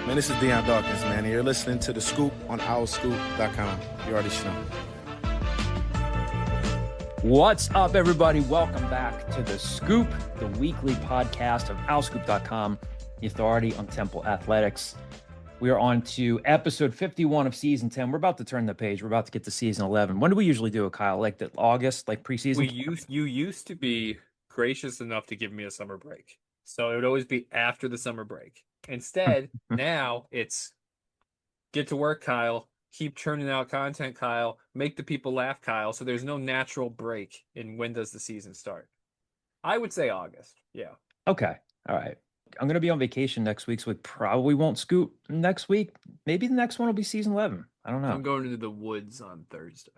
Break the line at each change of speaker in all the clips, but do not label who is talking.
Man, this is Deion Dawkins, man, and you're listening to The Scoop on OurScoop.com. You already know.
What's up, everybody? Welcome back to The Scoop, the weekly podcast of OurScoop.com, the authority on Temple Athletics. We are on to episode 51 of season 10. We're about to turn the page. We're about to get to season 11. When do we usually do it, Kyle? Like the August, like preseason?
You used to be gracious enough to give me a summer break. So it would always be after the summer break. Instead, now it's get to work, Kyle. Keep churning out content, Kyle. Make the people laugh, Kyle. So there's no natural break in when does the season start. I would say August. Yeah.
Okay. All right. I'm going to be on vacation next week, so we probably won't scoop next week. Maybe the next one will be season 11. I don't know.
I'm going into the woods on Thursday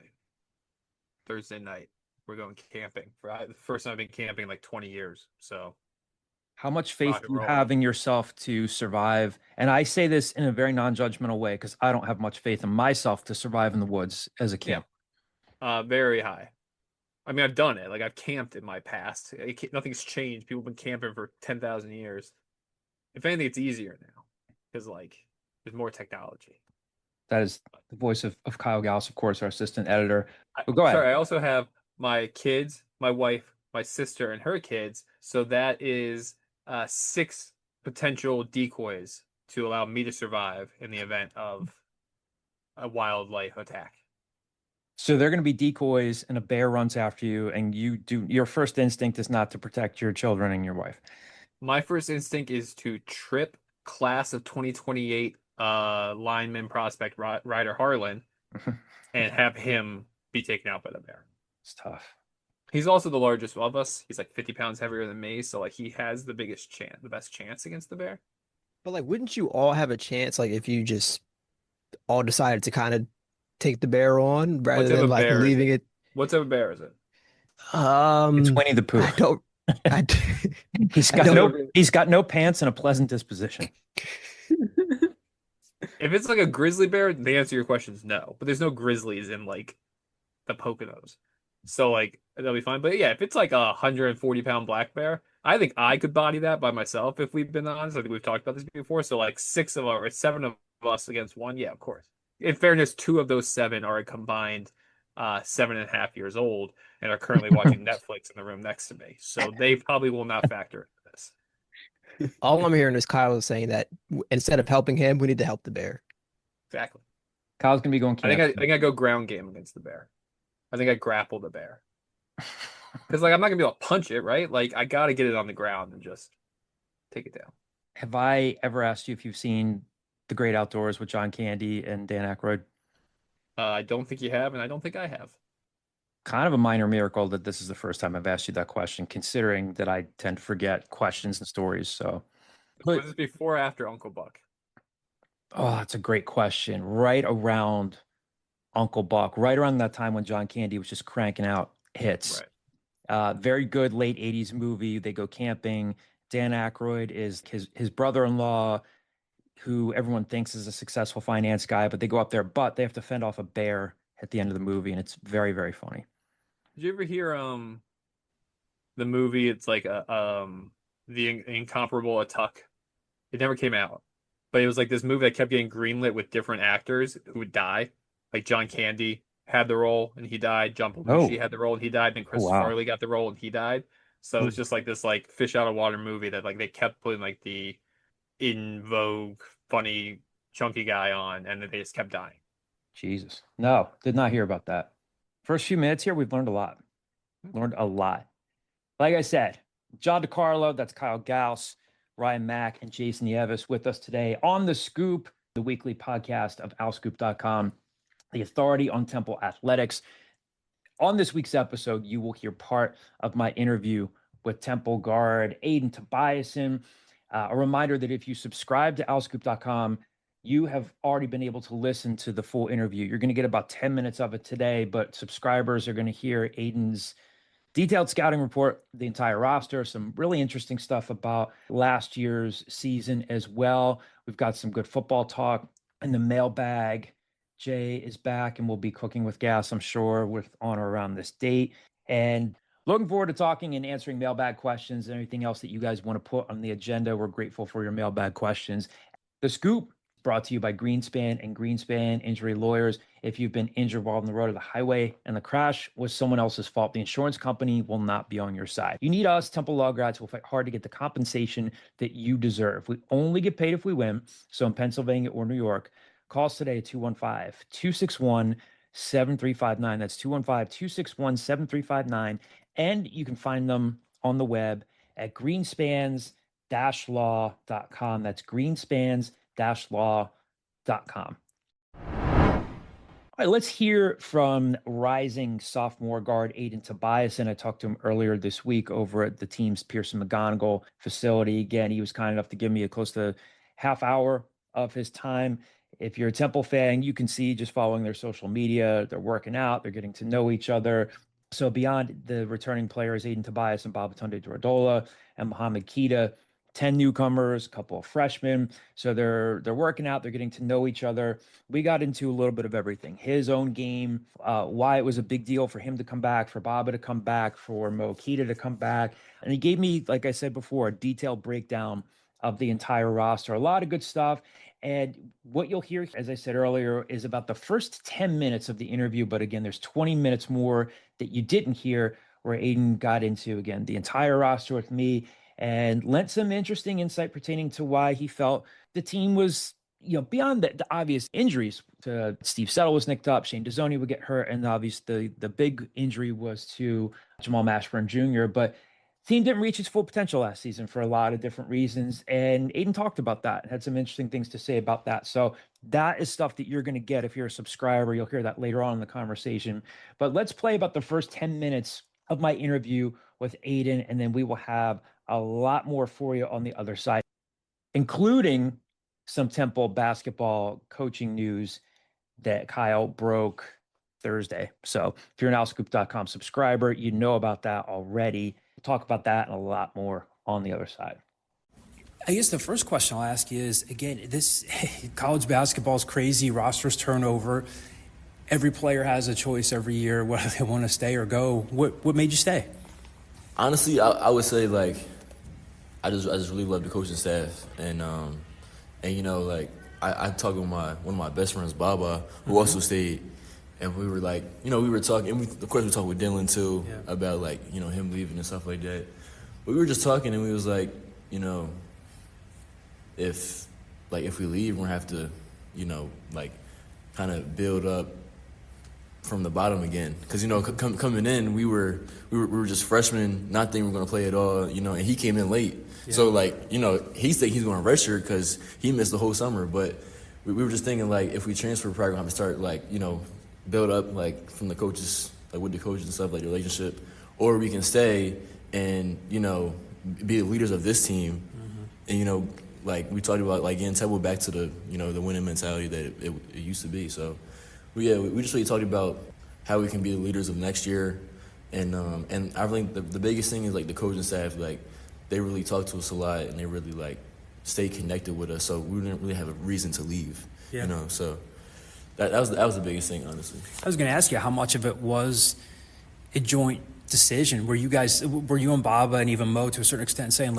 night. We're going camping. The first time I've been camping in like 20 years. So
how much faith do you have in yourself to survive? And I say this in a very non-judgmental way because I don't have much faith in myself to survive in the woods as a camp.
Yeah. Very high. I mean, I've done it. Like, I've camped in my past. Nothing's changed. People have been camping for 10,000 years. If anything, it's easier now because, like, there's more technology.
That is the voice of Kyle Gauss, of course, our assistant editor. Go ahead.
Sorry, I also have my kids, my wife, my sister, and her kids. So that is 6 potential decoys to allow me to survive in the event of a wildlife attack.
So they're going to be decoys and a bear runs after you and your first instinct is not to protect your children and your wife.
My first instinct is to trip class of 2028 lineman prospect Ryder Harlan and have him be taken out by the bear.
It's tough.
He's also the largest of us. He's like 50 pounds heavier than me. So like he has the best chance against the bear.
But like, wouldn't you all have a chance? Like if you just all decided to kind of take the bear on rather than like leaving it.
What type of bear is it?
It's Winnie the Pooh. He's got no pants and a pleasant disposition.
If it's like a grizzly bear, the answer to your question is no. But there's no grizzlies in like the Poconos. So like that'll be fine. But yeah, if it's like a 140-pound black bear, I think I could body that by myself if we've been honest. I think we've talked about this before. So like 7 of us against one, yeah, of course. In fairness, 2 of those 7 are a combined 7.5 years old and are currently watching Netflix in the room next to me. So they probably will not factor into this.
All I'm hearing is Kyle is saying that instead of helping him, we need to help the bear.
Exactly.
Kyle's gonna be going camping.
I think I go ground game against the bear. I think I grapple the bear. Because like I'm not gonna be able to punch it, right? Like I gotta get it on the ground and just take it down.
Have I ever asked you if you've seen The Great Outdoors with John Candy and Dan Aykroyd?
I don't think you have, and I don't think I have.
Kind of a minor miracle that this is the first time I've asked you that question, considering that I tend to forget questions and stories. So,
was this before or after Uncle Buck?
Oh, that's a great question. Right around Uncle Buck, right around that time when John Candy was just cranking out hits.
Right.
Very good late 80s movie. They go camping. Dan Aykroyd is his brother-in-law, who everyone thinks is a successful finance guy, but they go up there, but they have to fend off a bear at the end of the movie, and it's very, very funny.
Did you ever hear the movie? It's like the Incomparable Atuck. It never came out, but it was like this movie that kept getting greenlit with different actors who would die. Like John Candy had the role and he died. John Belushi had the role and he died. And Chris Farley got the role and he died. So it was just like this like fish out of water movie that like they kept putting like the in vogue, funny, chunky guy on, and then they just kept dying.
Jesus. No, did not hear about that. First few minutes here, we've learned a lot. Like I said, John DeCarlo, that's Kyle Gauss, Ryan Mack, and Jason Yevis with us today on The Scoop, the weekly podcast of OurScoop.com, the authority on Temple Athletics. On this week's episode, you will hear part of my interview with Temple guard Aiden Tobiason. A reminder that if you subscribe to OurScoop.com, you have already been able to listen to the full interview. You're going to get about 10 minutes of it today, but subscribers are going to hear Aiden's detailed scouting report, the entire roster, some really interesting stuff about last year's season as well. We've got some good football talk in the mailbag. Jay is back and we'll be cooking with gas, I'm sure, with on or around this date. And looking forward to talking and answering mailbag questions and anything else that you guys want to put on the agenda. We're grateful for your mailbag questions. The Scoop brought to you by Greenspan and Greenspan Injury Lawyers. If you've been injured while on the road or the highway and the crash was someone else's fault, the insurance company will not be on your side. You need us, Temple Law grads, will fight hard to get the compensation that you deserve. We only get paid if we win. So in Pennsylvania or New York, call us today at 215-261-7359. That's 215-261-7359. And you can find them on the web at greenspans-law.com. That's greenspans-law.com. All right, let's hear from rising sophomore guard Aiden Tobiason. I talked to him earlier this week over at the team's Pearson McGonigal facility. Again, he was kind enough to give me a close to half hour of his time. If you're a Temple fan, you can see just following their social media, they're working out, they're getting to know each other. So beyond the returning players, Aiden Tobiason, Babatunde Durodola, and Mohamed Keita, 10 newcomers, a couple of freshmen. So they're working out, they're getting to know each other. We got into a little bit of everything. His own game, why it was a big deal for him to come back, for Baba to come back, for Mo Keita to come back. And he gave me, like I said before, a detailed breakdown of the entire roster. A lot of good stuff. And what you'll hear, as I said earlier, is about the first 10 minutes of the interview. But again, there's 20 minutes more that you didn't hear where Aiden got into, again, the entire roster with me and lent some interesting insight pertaining to why he felt the team was, beyond the obvious injuries. To Steve Settle was nicked up, Shane Dezonie would get hurt, and obviously the big injury was to Jamal Mashburn Jr., but team didn't reach its full potential last season for a lot of different reasons. And Aiden talked about that, had some interesting things to say about that. So that is stuff that you're going to get if you're a subscriber. You'll hear that later on in the conversation. But let's play about the first 10 minutes of my interview with Aiden, and then we will have a lot more for you on the other side, including some Temple basketball coaching news that Kyle broke Thursday. So if you're an owlscoop.com subscriber, you know about that already. We'll talk about that and a lot more on the other side.
I guess the first question I'll ask you is, again, this college basketball is crazy. Rosters turnover. Every player has a choice every year whether they want to stay or go. What made you stay?
Honestly, I would say, like, I just really love the coaching staff. And I talked with one of my best friends, Baba, who also stayed. And we were like, we were talking, and of course we talked with Dylan too, about him leaving and stuff like that. But we were just talking, and we was like, if we leave, we're gonna have to, kind of build up from the bottom again. Because coming in, we were just freshmen, not thinking we were gonna play at all, and he came in late. Yeah. So he said he's going to redshirt because he missed the whole summer. But we were just thinking if we transfer, we're probably gonna have to start build up from the coaches, with the coaches and stuff, the relationship, or we can stay and be the leaders of this team, and we talked about getting Temple back to the the winning mentality that it used to be. So we just really talked about how we can be the leaders of next year, and I think the biggest thing is the coaching staff, they really talk to us a lot, and they really stay connected with us, so we didn't really have a reason to leave. So. That was the biggest thing, honestly.
I was going to ask you how much of it was a joint decision. Were you and Baba and even Mo to a certain extent saying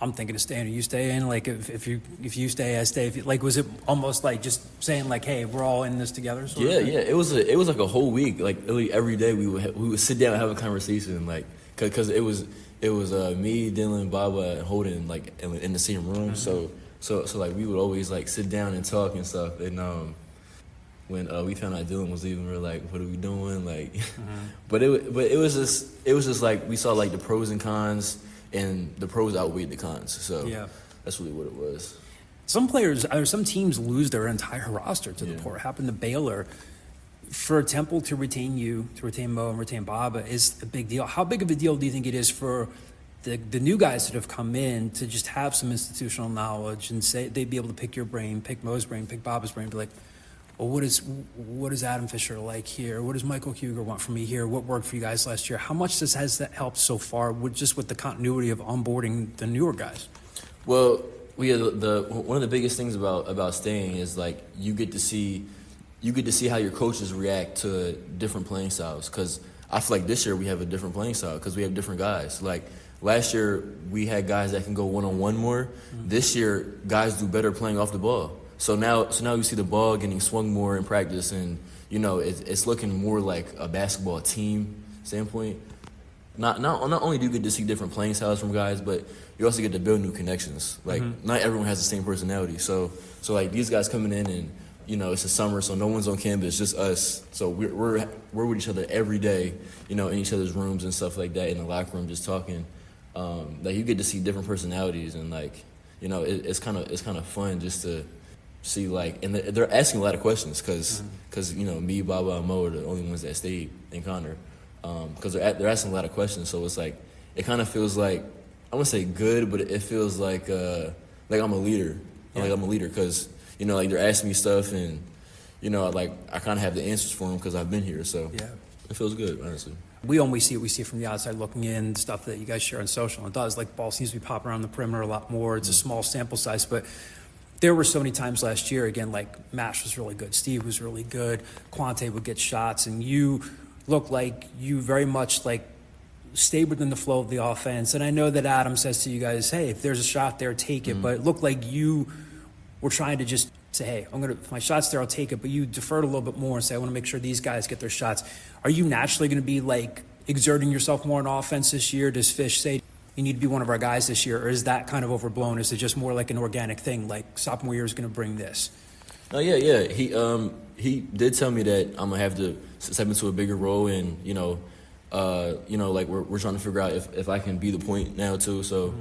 I'm thinking of staying, or you stay in? If you stay, I stay. Was it almost just saying hey, we're all in this together?
Yeah. It was a whole week. Literally every day we would sit down and have a conversation. Because it was me, Dylan, Baba, and Holden in the same room. So we would always sit down and talk and stuff. And when we found out Dylan was leaving, we were like, what are we doing? But it was just we saw the pros and cons, and the pros outweighed the cons. So that's really what it was.
Some players or some teams lose their entire roster to the port. It happened to Baylor. For Temple to retain you, to retain Mo and retain Baba is a big deal. How big of a deal do you think it is for the new guys that have come in to just have some institutional knowledge and say they'd be able to pick your brain, pick Mo's brain, pick Baba's brain, be like, well, what is Adam Fisher like here? What does Michael Huger want from me here? What worked for you guys last year? How much has that helped so far with the continuity of onboarding the newer guys?
Well, one of the biggest things about staying is you get to see how your coaches react to different playing styles. Because I feel this year we have a different playing style because we have different guys. last year we had guys that can go one-on-one more. This year, guys do better playing off the ball. So now you see the ball getting swung more in practice, and it's looking more like a basketball team standpoint. Not only do you get to see different playing styles from guys, but you also get to build new connections. Like not everyone has the same personality. So like these guys coming in and it's the summer, so no one's on campus, just us. So we're with each other every day, in each other's rooms and stuff like that, in the locker room, just talking. Like you get to see different personalities, and like it's kind of fun just to see, like, and they're asking a lot of questions because me, Baba, and Mo are the only ones that stayed, and Connor, because they're asking a lot of questions. So it's like it kind of feels like, I wouldn't say good, but it feels like I'm a leader. Yeah. Like I'm a leader because like they're asking me stuff, and like I kind of have the answers for them because I've been here. So yeah, it feels good, honestly.
We only see it from the outside looking in, stuff that you guys share on social. It does, like, ball seems to be popping around the perimeter a lot more. It's a small sample size, but there were so many times last year, again, like Mash was really good, Steve was really good, Quante would get shots, and you look like you very much like stayed within the flow of the offense. And I know that Adam says to you guys, hey, if there's a shot there, take it. But it looked like you were trying to just say, hey, if my shot's there, I'll take it. But you deferred a little bit more and say, I want to make sure these guys get their shots. Are you naturally going to be like exerting yourself more on offense this year? Does Fish say you need to be one of our guys this year? Or is that kind of overblown? Is it just more like an organic thing, like sophomore year is going to bring this?
Oh, yeah. He did tell me that I'm going to have to step into a bigger role, and, like we're trying to figure out if I can be the point now too. So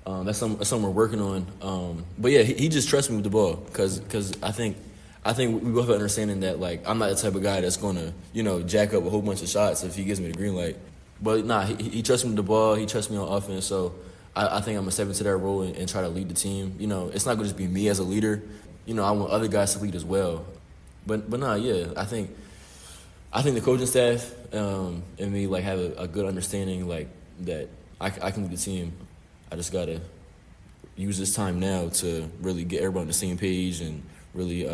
that's something we're working on. But yeah, he just trusts me with the ball because I think we both have understanding that, like, I'm not the type of guy that's going to, jack up a whole bunch of shots if he gives me the green light. But nah, he trusts me with the ball. He trusts me on offense. So I think I'm going to step into that role and try to lead the team. It's not going to just be me as a leader. I want other guys to lead as well. But nah, yeah, I think the coaching staff and me, like, have a good understanding, like, that I can lead the team. I just got to use this time now to really get everybody on the same page and really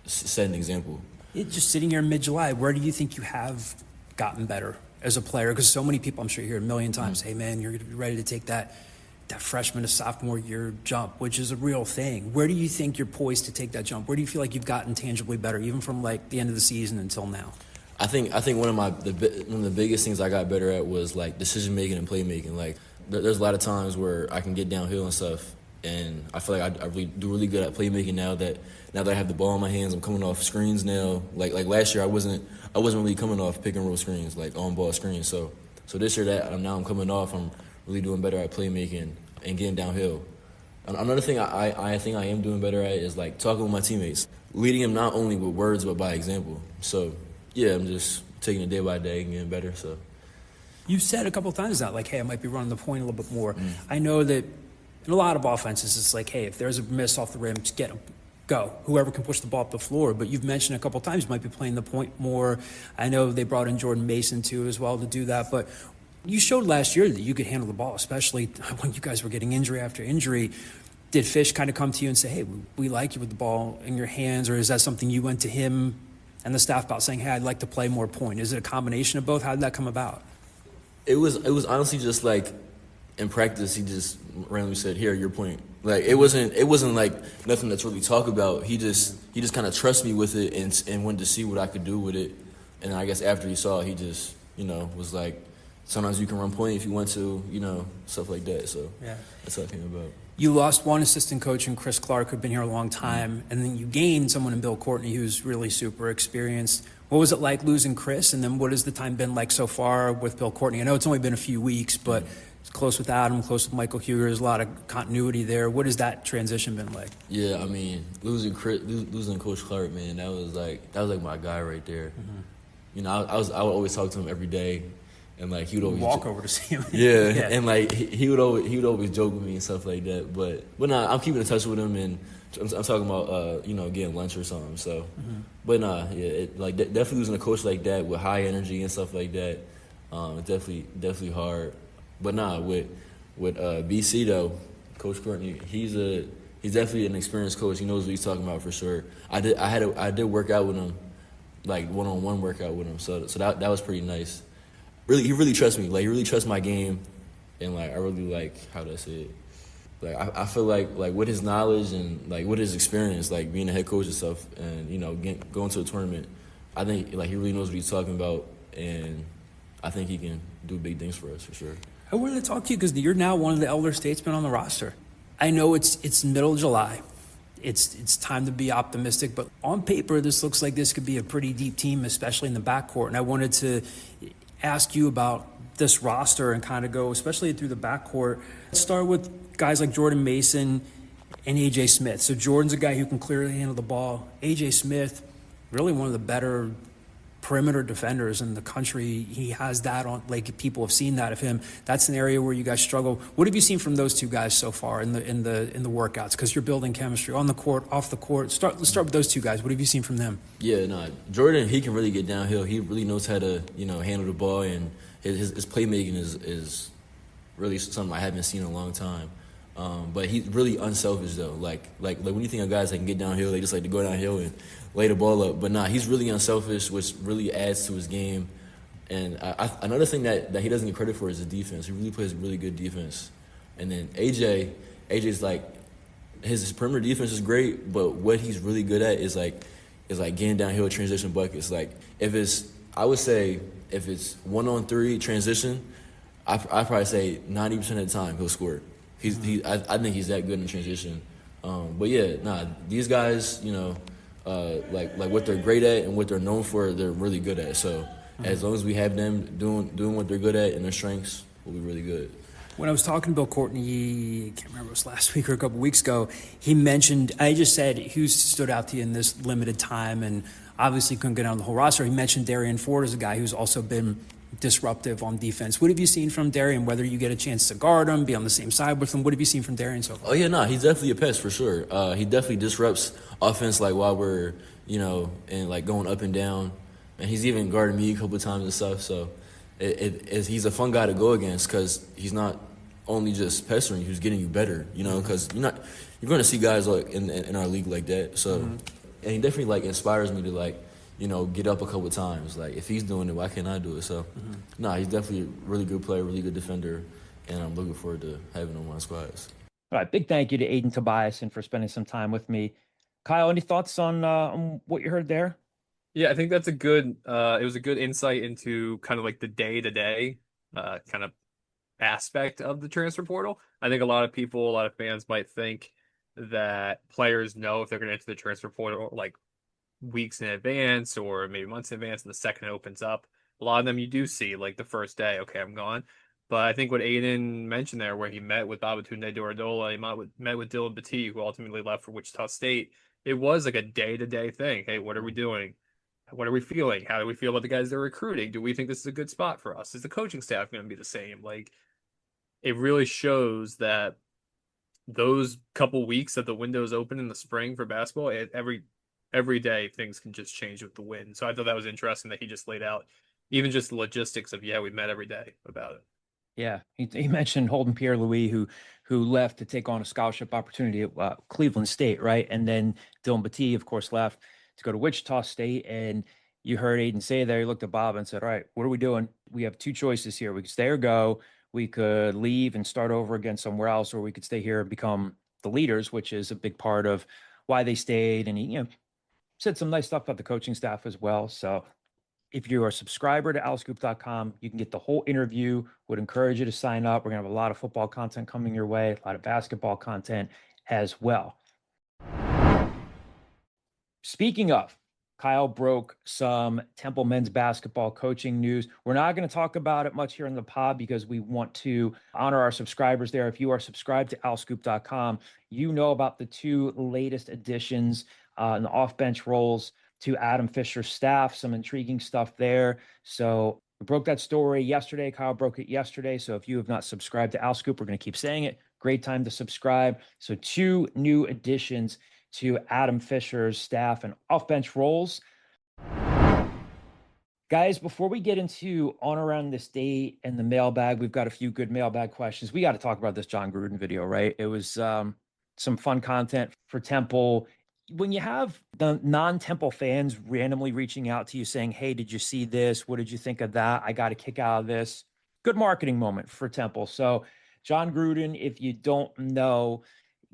set an example.
Just sitting here in mid-July, where do you think you have gotten better as a player? Because so many people, I'm sure you hear a million times, hey, man, you're going to be ready to take that freshman to sophomore year jump, which is a real thing. Where do you think you're poised to take that jump? Where do you feel like you've gotten tangibly better, even from, like, the end of the season until now?
I think one of the biggest things I got better at was, like, decision making and playmaking. Like, there's a lot of times where I can get downhill and stuff, and I feel like I really do really good at playmaking now that I have the ball in my hands. I'm coming off screens now. Like last year, I wasn't really coming off pick and roll screens, like on ball screens. So this year that now I'm coming off, I'm really doing better at playmaking and getting downhill. Another thing I think I am doing better at is, like, talking with my teammates, leading them not only with words but by example. So yeah, I'm just taking it day by day and getting better. So
you've said a couple of times now, like, hey, I might be running the point a little bit more. I know that in a lot of offenses, it's like, hey, if there's a miss off the rim, just get them. Go. Whoever can push the ball up the floor. But you've mentioned a couple of times you might be playing the point more. I know they brought in Jordan Mason, too, as well, to do that. But you showed last year that you could handle the ball, especially when you guys were getting injury after injury. Did Fish kind of come to you and say, hey, we like you with the ball in your hands? Or is that something you went to him and the staff about, saying, hey, I'd like to play more point? Is it a combination of both? How did that come about?
It was honestly just, like, in practice, he just randomly said, here, your point. Like, it wasn't like nothing that's really talked about. He just kind of trusted me with it and wanted to see what I could do with it. And I guess after he saw it, he just, was like, sometimes you can run point if you want to, stuff like that. So yeah, that's how it came about.
You lost one assistant coach in Chris Clark, who'd been here a long time, and then you gained someone in Bill Courtney who's really super experienced. What was it like losing Chris, and then what has the time been like so far with Bill Courtney? I know it's only been a few weeks, but it's close with Adam, close with Michael Huger. There's a lot of continuity there. What has that transition been like?
Yeah, I mean, losing Coach Clark, man, that was like my guy right there. I would always talk to him every day. And, like, he would always
walk over to see him.
Yeah, and, like, he would always joke with me and stuff like that. But nah, I'm keeping in touch with him, and I'm talking about getting lunch or something. So, but nah, yeah, definitely losing a coach like that with high energy and stuff like that, definitely hard. But nah, with BC though, Coach Courtney, he's definitely an experienced coach. He knows what he's talking about for sure. I did work out with him, like one-on-one workout with him. So that was pretty nice. Really, he really trusts me. Like, he really trusts my game, and like I really like how to say it. Like I feel like with his knowledge and like with his experience, like being a head coach and stuff, and going to a tournament, I think like he really knows what he's talking about, and I think he can do big things for us for sure.
I wanted to talk to you because you're now one of the elder statesmen on the roster. I know it's middle of July. It's time to be optimistic, but on paper, this looks like this could be a pretty deep team, especially in the backcourt. And I wanted to ask you about this roster and kind of go, especially through the backcourt. Let's start with guys like Jordan Mason and AJ Smith. So Jordan's a guy who can clearly handle the ball. AJ Smith, really one of the better perimeter defenders in the country. He has that on, like people have seen that of him. That's an area where you guys struggle. What have you seen from those two guys so far in the workouts? Because you're building chemistry on the court, off the court. Let's start with those two guys. What have you seen from them?
Yeah, no, Jordan, he can really get downhill. He really knows how to handle the ball, and his playmaking is really something I haven't seen in a long time. But he's really unselfish though. Like when you think of guys that can get downhill, they just like to go downhill and lay the ball up. But nah, he's really unselfish, which really adds to his game. And another thing that he doesn't get credit for is his defense. He really plays really good defense. And then AJ's like his perimeter defense is great, but what he's really good at is like getting downhill transition buckets. Like I would say if it's 1-on-3 transition, I probably say 90% of the time he'll score. I think he's that good in transition. But yeah, nah, these guys, like what they're great at and what they're known for, they're really good at. So as long as we have them doing what they're good at and their strengths, we'll be really good.
When I was talking to Bill Courtney, I can't remember if it was last week or a couple weeks ago, he mentioned, I just said, who stood out to you in this limited time and obviously couldn't get on the whole roster. He mentioned Darian Ford as a guy who's also been disruptive on defense. What have you seen from Darian, whether you get a chance to guard him, be on the same side with him? What have you seen from Darian so far?
Oh, yeah, he's definitely a pest for sure. He definitely disrupts offense like while we're, and like going up and down. And he's even guarded me a couple of times and stuff. So he's a fun guy to go against because he's not only just pestering you, he's getting you better, because you're going to see guys like in our league like that. So, and he definitely like inspires me to like, get up a couple of times. Like, if he's doing it, why can't I do it? So, he's definitely a really good player, really good defender, and I'm looking forward to having him on my squads.
All right, big thank you to Aiden Tobiason for spending some time with me. Kyle, any thoughts on what you heard there?
Yeah, I think that's it was a good insight into kind of like the day-to-day kind of aspect of the transfer portal. I think a lot of fans might think that players know if they're going to enter the transfer portal like weeks in advance or maybe months in advance, and the second it opens up, a lot of them you do see like the first day, okay, I'm gone. But I think what Aiden mentioned there, where he met with Babatunde Durodola, he met with Dylan Battie, who ultimately left for Wichita State, it was like a day-to-day thing. Hey, what are we doing? What are we feeling? How do we feel about the guys they're recruiting? Do we think this is a good spot for us? Is the coaching staff going to be the same? Like, it really shows that those couple weeks that the window's open in the spring for basketball, every day things can just change with the wind. So I thought that was interesting that he just laid out even just the logistics of, we met every day about it.
Yeah, he mentioned Holden Pierre-Louis, who left to take on a scholarship opportunity at Cleveland State, right? And then Dylan Battie, of course, left to go to Wichita State. And you heard Aiden say there, he looked at Bob and said, all right, what are we doing? We have two choices here. We could stay or go. We could leave and start over again somewhere else, or we could stay here and become the leaders, which is a big part of why they stayed. And he said some nice stuff about the coaching staff as well. So if you're a subscriber to owlscoop.com, you can get the whole interview. Would encourage you to sign up. We're going to have a lot of football content coming your way, a lot of basketball content as well. Speaking of, Kyle broke some Temple men's basketball coaching news. We're not going to talk about it much here in the pod because we want to honor our subscribers there. If you are subscribed to owlscoop.com, you know about the two latest additions in the off-bench roles to Adam Fisher's staff, some intriguing stuff there. So we broke that story yesterday. Kyle broke it yesterday. So if you have not subscribed to OwlScoop, we're going to keep saying it. Great time to subscribe. So two new additions to Adam Fisher's staff and off-bench roles. Guys, before we get into on around the state and the mailbag, we've got a few good mailbag questions. We got to talk about this Jon Gruden video, right? It was some fun content for Temple. When you have the non-Temple fans randomly reaching out to you saying, hey, did you see this? What did you think of that? I got a kick out of this. good marketing moment for Temple. So Jon Gruden, if you don't know,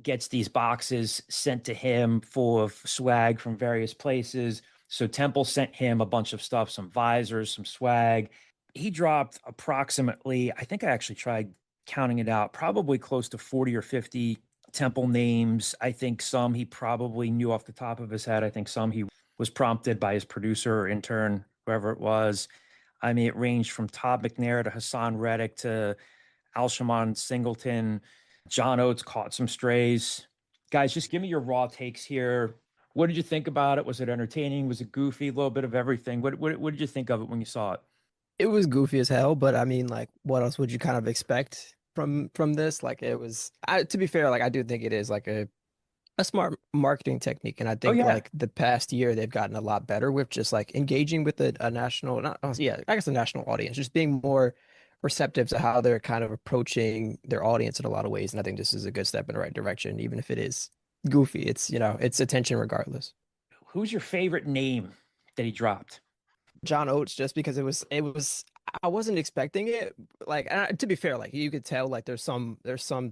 gets these boxes sent to him full of swag from various places. So Temple sent him a bunch of stuff, some visors, some swag. He dropped approximately, I think I actually tried counting it out, probably close to 40 or 50 Temple names. I think some he probably knew off the top of his head. I think some he was prompted by his producer or intern, whoever it was. I mean, it ranged from Todd McNair to Hassan Reddick to Alshon Singleton. John Oates caught some strays. Guys, just give me your raw takes here. What did you think about it? Was it entertaining? Was it goofy? A little bit of everything. What did you think of it when you saw it?
It was goofy as hell, but I mean, like, what else would you kind of expect from this? Like, it was. To be fair, like, I do think it is like a smart marketing technique, and I
Oh
think
yeah,
like the past year they've gotten a lot better with just like engaging with a national, not yeah, I guess a national audience, just being more receptive to how they're kind of approaching their audience in a lot of ways. And I think this is a good step in the right direction, even if it is goofy. It's it's attention regardless.
who's your favorite name that he dropped?
John Oates, just because it was I wasn't expecting it. Like, to be fair, like you could tell like there's some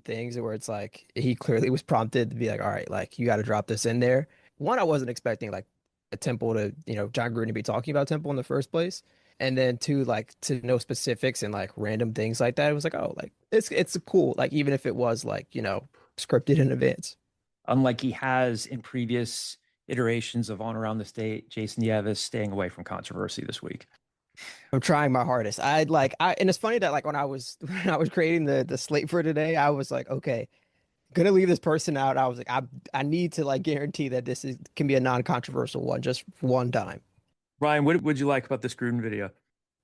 things where it's like he clearly was prompted to be like, all right, like you got to drop this in there. One, I wasn't expecting like a Temple to, Jon Gruden to be talking about Temple in the first place. And then two, like to know specifics and like random things like that. It was like, oh, like it's cool. Like even if it was like, scripted in advance.
Unlike he has in previous iterations of On Around the State, Jason Yevis staying away from controversy this week.
I'm trying my hardest. And it's funny that like when I was when I was creating the slate for today, I was like, okay, gonna leave this person out. I was like, I need to like guarantee that this is can be a non-controversial one, just one time.
Ryan, what would you like about this Gruden video?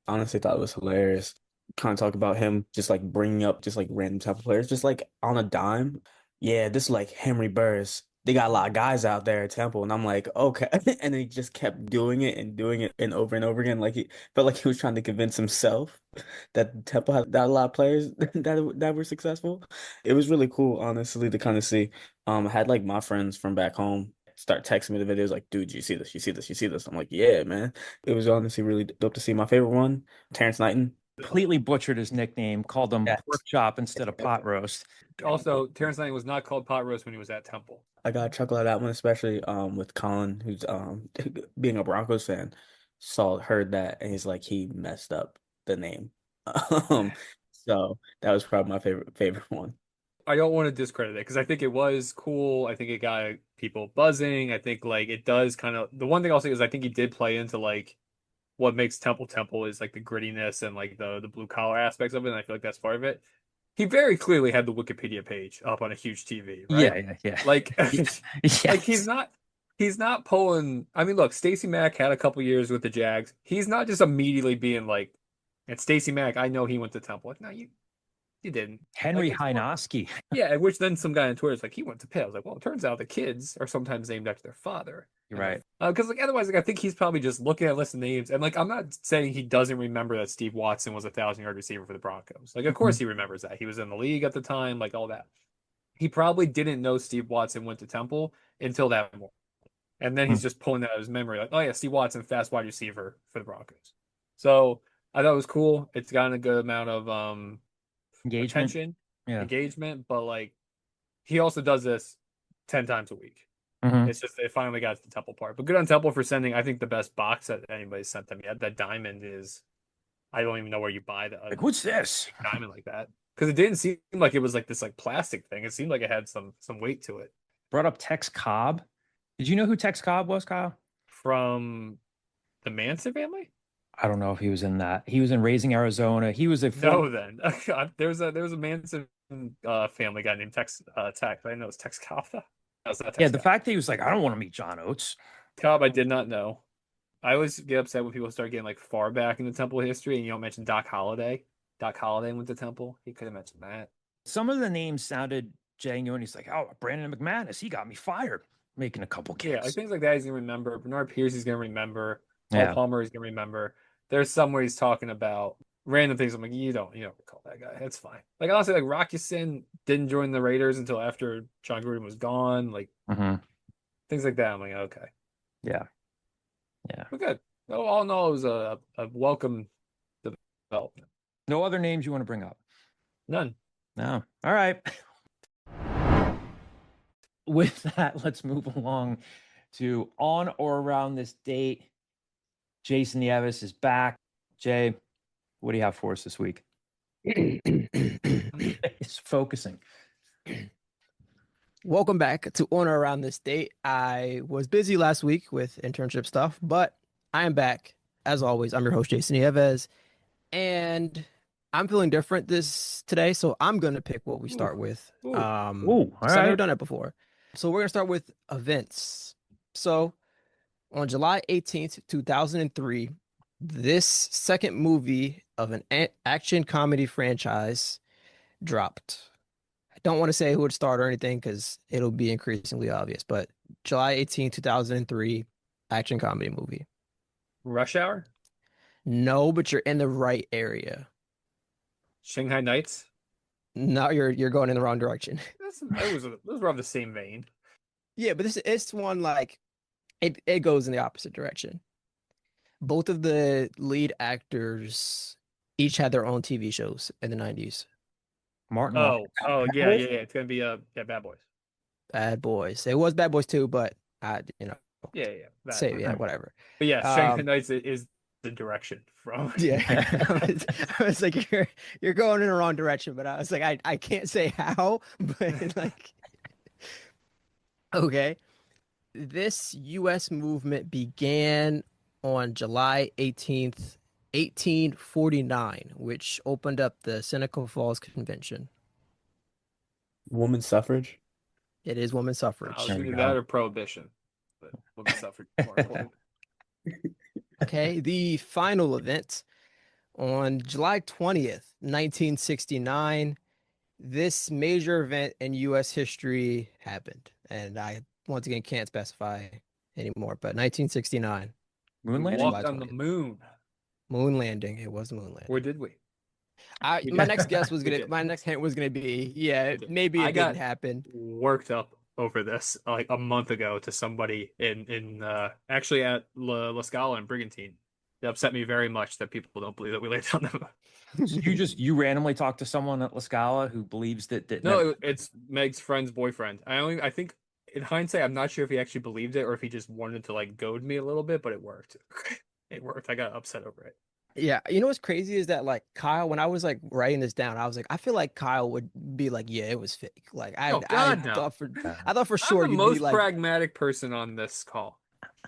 Honestly thought it was hilarious. Kind of talk about him just like bringing up just like random type of players, just like on a dime. Yeah, this is like Henry Burris. They got a lot of guys out there at Temple, and I'm like, okay. And he just kept doing it and over again. Like he felt like he was trying to convince himself that Temple had a lot of players that were successful. It was really cool, honestly, to kind of see. I had like my friends from back home start texting me the videos like, dude, you see this, you see this, you see this. I'm like, yeah, man. It was honestly really dope to see. My favorite one, Terrence Knighton.
Completely butchered his nickname, called him
Yes.
pork chop instead of pot roast.
Also, Terrence Knighton was not called pot roast when he was at Temple.
I got a chuckle at that one, especially with Colin, who's being a Broncos fan, heard that and he's like he messed up the name. Um, so that was probably my favorite one.
I don't want to discredit it because I think it was cool. I think it got people buzzing. I think like it does kind of the one thing I'll say is I think he did play into like what makes Temple is like the grittiness and like the blue collar aspects of it. And I feel like that's part of it. He very clearly had the Wikipedia page up on a huge TV, right?
Yeah.
Like,
Yes.
like he's not pulling. I mean, look, Stacey Mack had a couple years with the Jags. He's not just immediately being like, and Stacey Mack, I know he went to Temple. Like, no, you didn't.
Henry
Like,
Hynoski.
yeah, which then some guy on Twitter is like, he went to Pitt. I was like, well, it turns out the kids are sometimes named after their father.
You're right.
Because like otherwise, like I think he's probably just looking at a list of names, and like I'm not saying he doesn't remember that Steve Watson was a 1,000-yard receiver for the Broncos. Like, of course he remembers that. He was in the league at the time, like all that. He probably didn't know Steve Watson went to Temple until that morning. And then he's just pulling that out of his memory, like, oh yeah, Steve Watson, fast wide receiver for the Broncos. So I thought it was cool. It's gotten a good amount of
Engagement.
attention,
Yeah.
engagement, but like he also does this 10 times a week.
Mhm.
It's just it finally got to the Temple part. But good on Temple for sending, I think, the best box that anybody's sent them yet. That diamond is, I don't even know where you buy the
Like, what's this?
diamond like that. Because it didn't seem like it was like this like plastic thing. It seemed like it had some weight to it.
Brought up Tex Cobb. Did you know who Tex Cobb was, Kyle?
From the Manson family?
I don't know if he was in that. He was in Raising Arizona. He was a
No, then. There's a Manson family guy named Tex. I didn't know it was Tex Cobb. No, it's not Tex
Yeah, the
Cobb.
fact that he was like, I don't want to meet John Oates.
Cobb, I did not know. I always get upset when people start getting like far back in the Temple history and you don't mention Doc Holliday. Doc Holliday went to Temple. He could have mentioned that.
Some of the names sounded genuine. He's like, oh, Brandon McManus, he got me fired. Making a couple
Yeah,
kicks.
like things like that he's gonna remember. Bernard Pierce he's gonna remember. Paul
Yeah.
Palmer he's gonna remember. There's some where he's talking about random things. I'm like, you don't recall that guy. That's fine. Like honestly, like Rocky Sin didn't join the Raiders until after Jon Gruden was gone. Like things like that. I'm like, okay.
Yeah.
But good. All in all, it was a welcome development.
No other names you want to bring up?
None.
No. All right. With that, let's move along to on or around this date. Jason Nieves is back. Jay, what do you have for us this week? It's focusing.
Welcome back to On or Around This Date. I was busy last week with internship stuff, but I am back. As always, I'm your host, Jason Nieves, and I'm feeling different today, so I'm going to pick what we start with.
Ooh, all
because I've never
right.
done it before. So we're going to start with events. So on July 18th, 2003, this second movie of an action comedy franchise dropped. I don't want to say who it starred or anything because it'll be increasingly obvious, but July 18th, 2003, action comedy movie.
Rush Hour?
No, but you're in the right area.
Shanghai Nights?
No, you're going in the wrong direction.
Those were of the same vein.
Yeah, but it's one like it goes in the opposite direction. Both of the lead actors each had their own TV shows in the 90s.
Martin.
Oh, yeah. It's gonna be Bad Boys.
Bad Boys. It was Bad Boys too, but
Yeah.
whatever.
But yeah, Shanghai Nights is the direction from.
Yeah. I was like, you're going in the wrong direction, but I was like, I can't say how, but like, okay. This U.S. movement began on July 18th, 1849, which opened up the Seneca Falls Convention.
Woman suffrage.
It is women's suffrage.
I was
There we
either
go.
that or prohibition, but women's suffrage is more important.
Okay, the final event on July 20th, 1969, this major event in U.S. history happened. And I, once again, can't specify anymore, but 1969.
Moon
We
landing?
walked on the moon.
Moon landing. It was the moon landing.
Or did we? We
My
did.
next guess was
We
gonna,
did.
my next hint was gonna be, yeah, maybe
I
it
got
didn't happen.
worked up over this like a month ago to somebody in actually at La Scala and Brigantine. It upset me very much that people don't believe that we laid down the moon.
So you randomly talked to someone at La Scala who believes that
No, it's Meg's friend's boyfriend. I think in hindsight, I'm not sure if he actually believed it or if he just wanted to like goad me a little bit, but it worked. It worked. I got upset over it.
Yeah, you know what's crazy is that like Kyle, when I was like writing this down, I was like, I feel like Kyle would be like, yeah, it was fake. Like
Oh, God, no.
thought for sure
I'm the
you'd
most
be like,
pragmatic person on this call.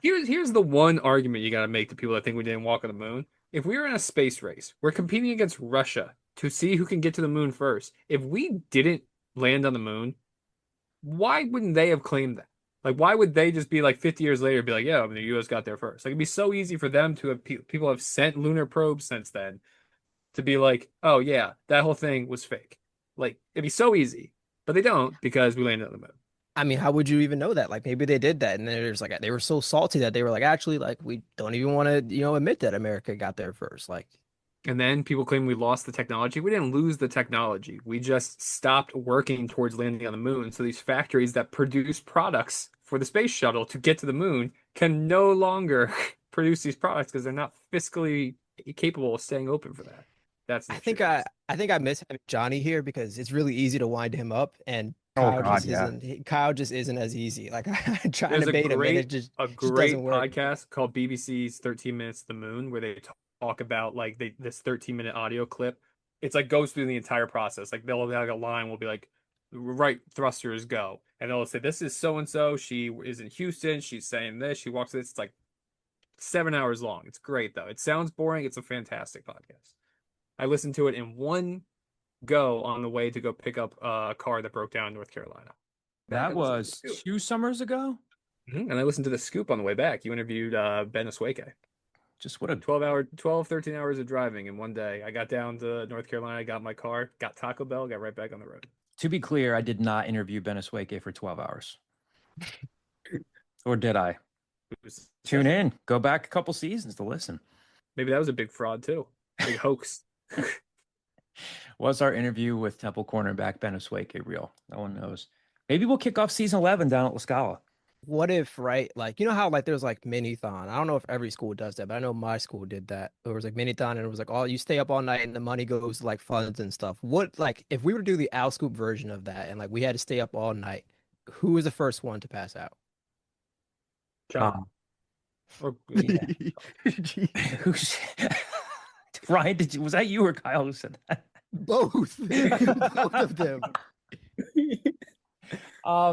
Here's the one argument you got to make to people that think we didn't walk on the moon. If we were in a space race, we're competing against Russia to see who can get to the moon first. If we didn't land on the moon, why wouldn't they have claimed that? Like, why would they just be like 50 years later, be like, yeah, the U.S. got there first? Like, it'd be so easy for them to have people have sent lunar probes since then to be like, oh, yeah, that whole thing was fake. Like, it'd be so easy, but they don't because we landed on the moon.
I mean, how would you even know that? Like maybe they did that, and then there's like they were so salty that they were like, actually, like we don't even want to, admit that America got there first. Like,
And then people claim we lost the technology. We didn't lose the technology. We just stopped working towards landing on the moon. So these factories that produce products for the space shuttle to get to the moon can no longer produce these products because they're not fiscally capable of staying open for that. That's the
I think
truth.
I think I miss having Johnny here because it's really easy to wind him up, and
Oh,
Kyle
God,
just
yeah.
Kyle just isn't as easy. Like I try
There's
to bait him, and it just
great
doesn't work.
podcast called BBC's 13 Minutes to the Moon where they talk about like this 13-minute audio clip. It's like goes through the entire process. Like they'll have a line will be like, right thrusters go, and they'll say this is so and so. She is in Houston. She's saying this. She walks this. It's like 7 hours long. It's great though. It sounds boring. It's a fantastic podcast. I listened to it in one go on the way to go pick up a car that broke down in North Carolina.
that was 2 summers ago.
And I listened to the Scoop on the way back. You interviewed Ben Asweke.
Just what a
13 hours of driving in one day. I got down to North Carolina, got my car, got Taco Bell, got right back on the road.
To be clear, I did not interview Beneswake for 12 hours. Or did I? Tune in. Go back a couple seasons to listen.
Maybe that was a big fraud too. Big hoax.
Was our interview with Temple cornerback Beneswake real? No one knows. Maybe we'll kick off season 11 down at La Scala.
what if, right? Like, you know how like there's like mini-thon. I don't know if every school does that, but I know my school did that. It was like mini-thon and it was like, oh, you stay up all night and the money goes to like funds and stuff. What like if we were to do the Owl Scoop version of that and like we had to stay up all night, who was the first one to pass out?
John. Or
Yeah. Who's Ryan? Was that you or Kyle who said that?
Both. Both of them.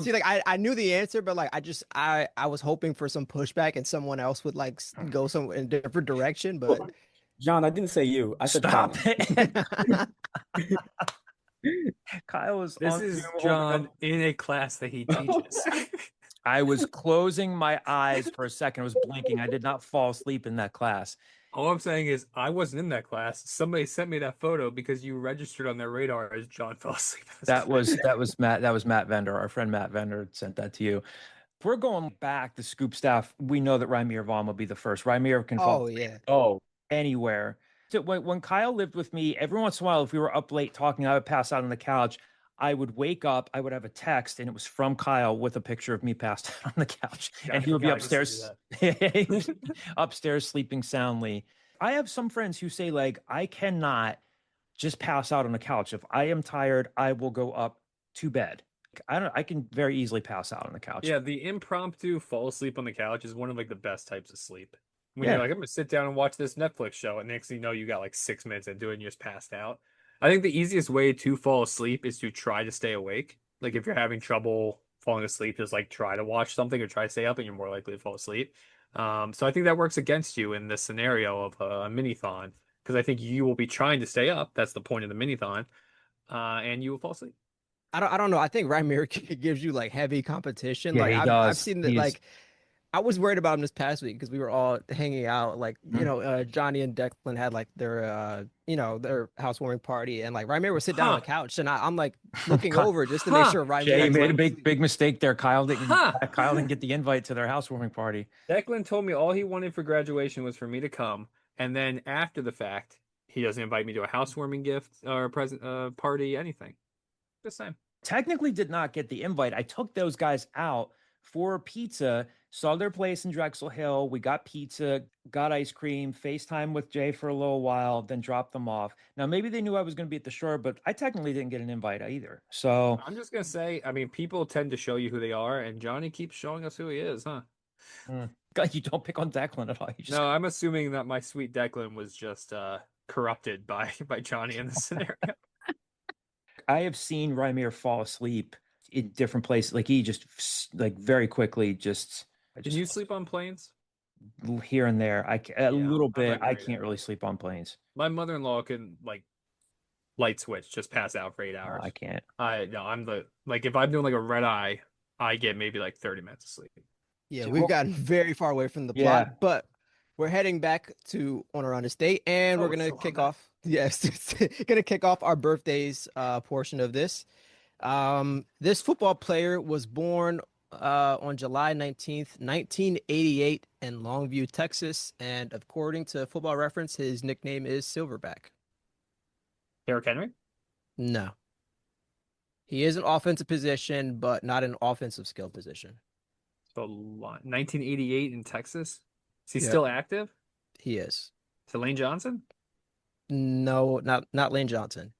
See, like I knew the answer, but like I was hoping for some pushback and someone else would like go some in a different direction. But
John, I didn't say you. I said
Stop
Kyle.
it. Kyle was
this
on
is
Zoom holding
John
up-
in a class that he teaches.
I was closing my eyes for a second. I was blinking. I did not fall asleep in that class.
All I'm saying is I wasn't in that class. Somebody sent me that photo because you registered on their radar as John fell asleep.
That was Matt Vender, our friend Matt Vender sent that to you. If we're going back, the Scoop staff, we know that Rymir Vaughn will be the first. Rymir can fall
oh yeah,
anywhere. So when Kyle lived with me, every once in a while, if we were up late talking, I would pass out on the couch. I would wake up, I would have a text, and it was from Kyle with a picture of me passed out on the couch. And he would be upstairs, upstairs sleeping soundly. I have some friends who say, like, I cannot just pass out on the couch. If I am tired, I will go up to bed. I can very easily pass out on the couch.
Yeah, the impromptu fall asleep on the couch is one of like the best types of sleep. When
Yeah.
you're like, I'm gonna sit down and watch this Netflix show, and next thing you know, you got like 6 minutes into it and you're just passed out. I think the easiest way to fall asleep is to try to stay awake. Like if you're having trouble falling asleep, just like try to watch something or try to stay up, and you're more likely to fall asleep. So I think that works against you in this scenario of a mini-thon, because I think you will be trying to stay up. That's the point of the mini-thon, and you will fall asleep.
I don't know. I think Rymir gives you like heavy competition.
Yeah,
Like
he
I've
does.
seen that.
He's-
Like I was worried about him this past week because we were all hanging out. Like
Mhm.
Johnny and Declan had like their their housewarming party, and like Rymir would sit down on the couch, and I'm like looking over just to make sure Rymir.
Jay made a
was
big mistake there. Kyle didn't
Huh.
Kyle didn't get the invite to their housewarming party.
Declan told me all he wanted for graduation was for me to come, and then after the fact, he doesn't invite me to a housewarming gift or a present party, anything. Just saying.
Technically did not get the invite. I took those guys out for pizza, saw their place in Drexel Hill. We got pizza, got ice cream, FaceTime with Jay for a little while, then dropped them off. Now, maybe they knew I was going to be at the shore, but I technically didn't get an invite either. So
I'm just gonna say, I mean, people tend to show you who they are, and Johnny keeps showing us who he is, huh?
God, you don't pick on Declan at all. You just
No, I'm assuming that my sweet Declan was just corrupted by Johnny in this scenario.
I have seen Rymir fall asleep in different places. Like he just like very quickly just.
Can you sleep on planes?
Here and there? A little
I'm
bit.
not
I
great
can't
at
really
it.
sleep on planes.
My mother-in-law can like light switch, just pass out for 8
No,
hours.
I can't.
I'm the like if I'm doing like a red eye, I get maybe like 30 minutes of sleep.
Yeah,
So-
we've gotten very far away from the
Yeah.
plot, but we're heading back to On Around the State, and we're
Oh,
gonna
still on
kick
that.
off. Yes, gonna kick off our birthdays portion of this. This football player was born on July 19th, 1988 in Longview, Texas, and according to Football Reference, his nickname is Silverback.
Derrick Henry?
No. He is an offensive position, but not an offensive skill position.
So 1988 in Texas. Is he
Yeah.
still active?
He is.
To Lane Johnson?
No, not Lane Johnson.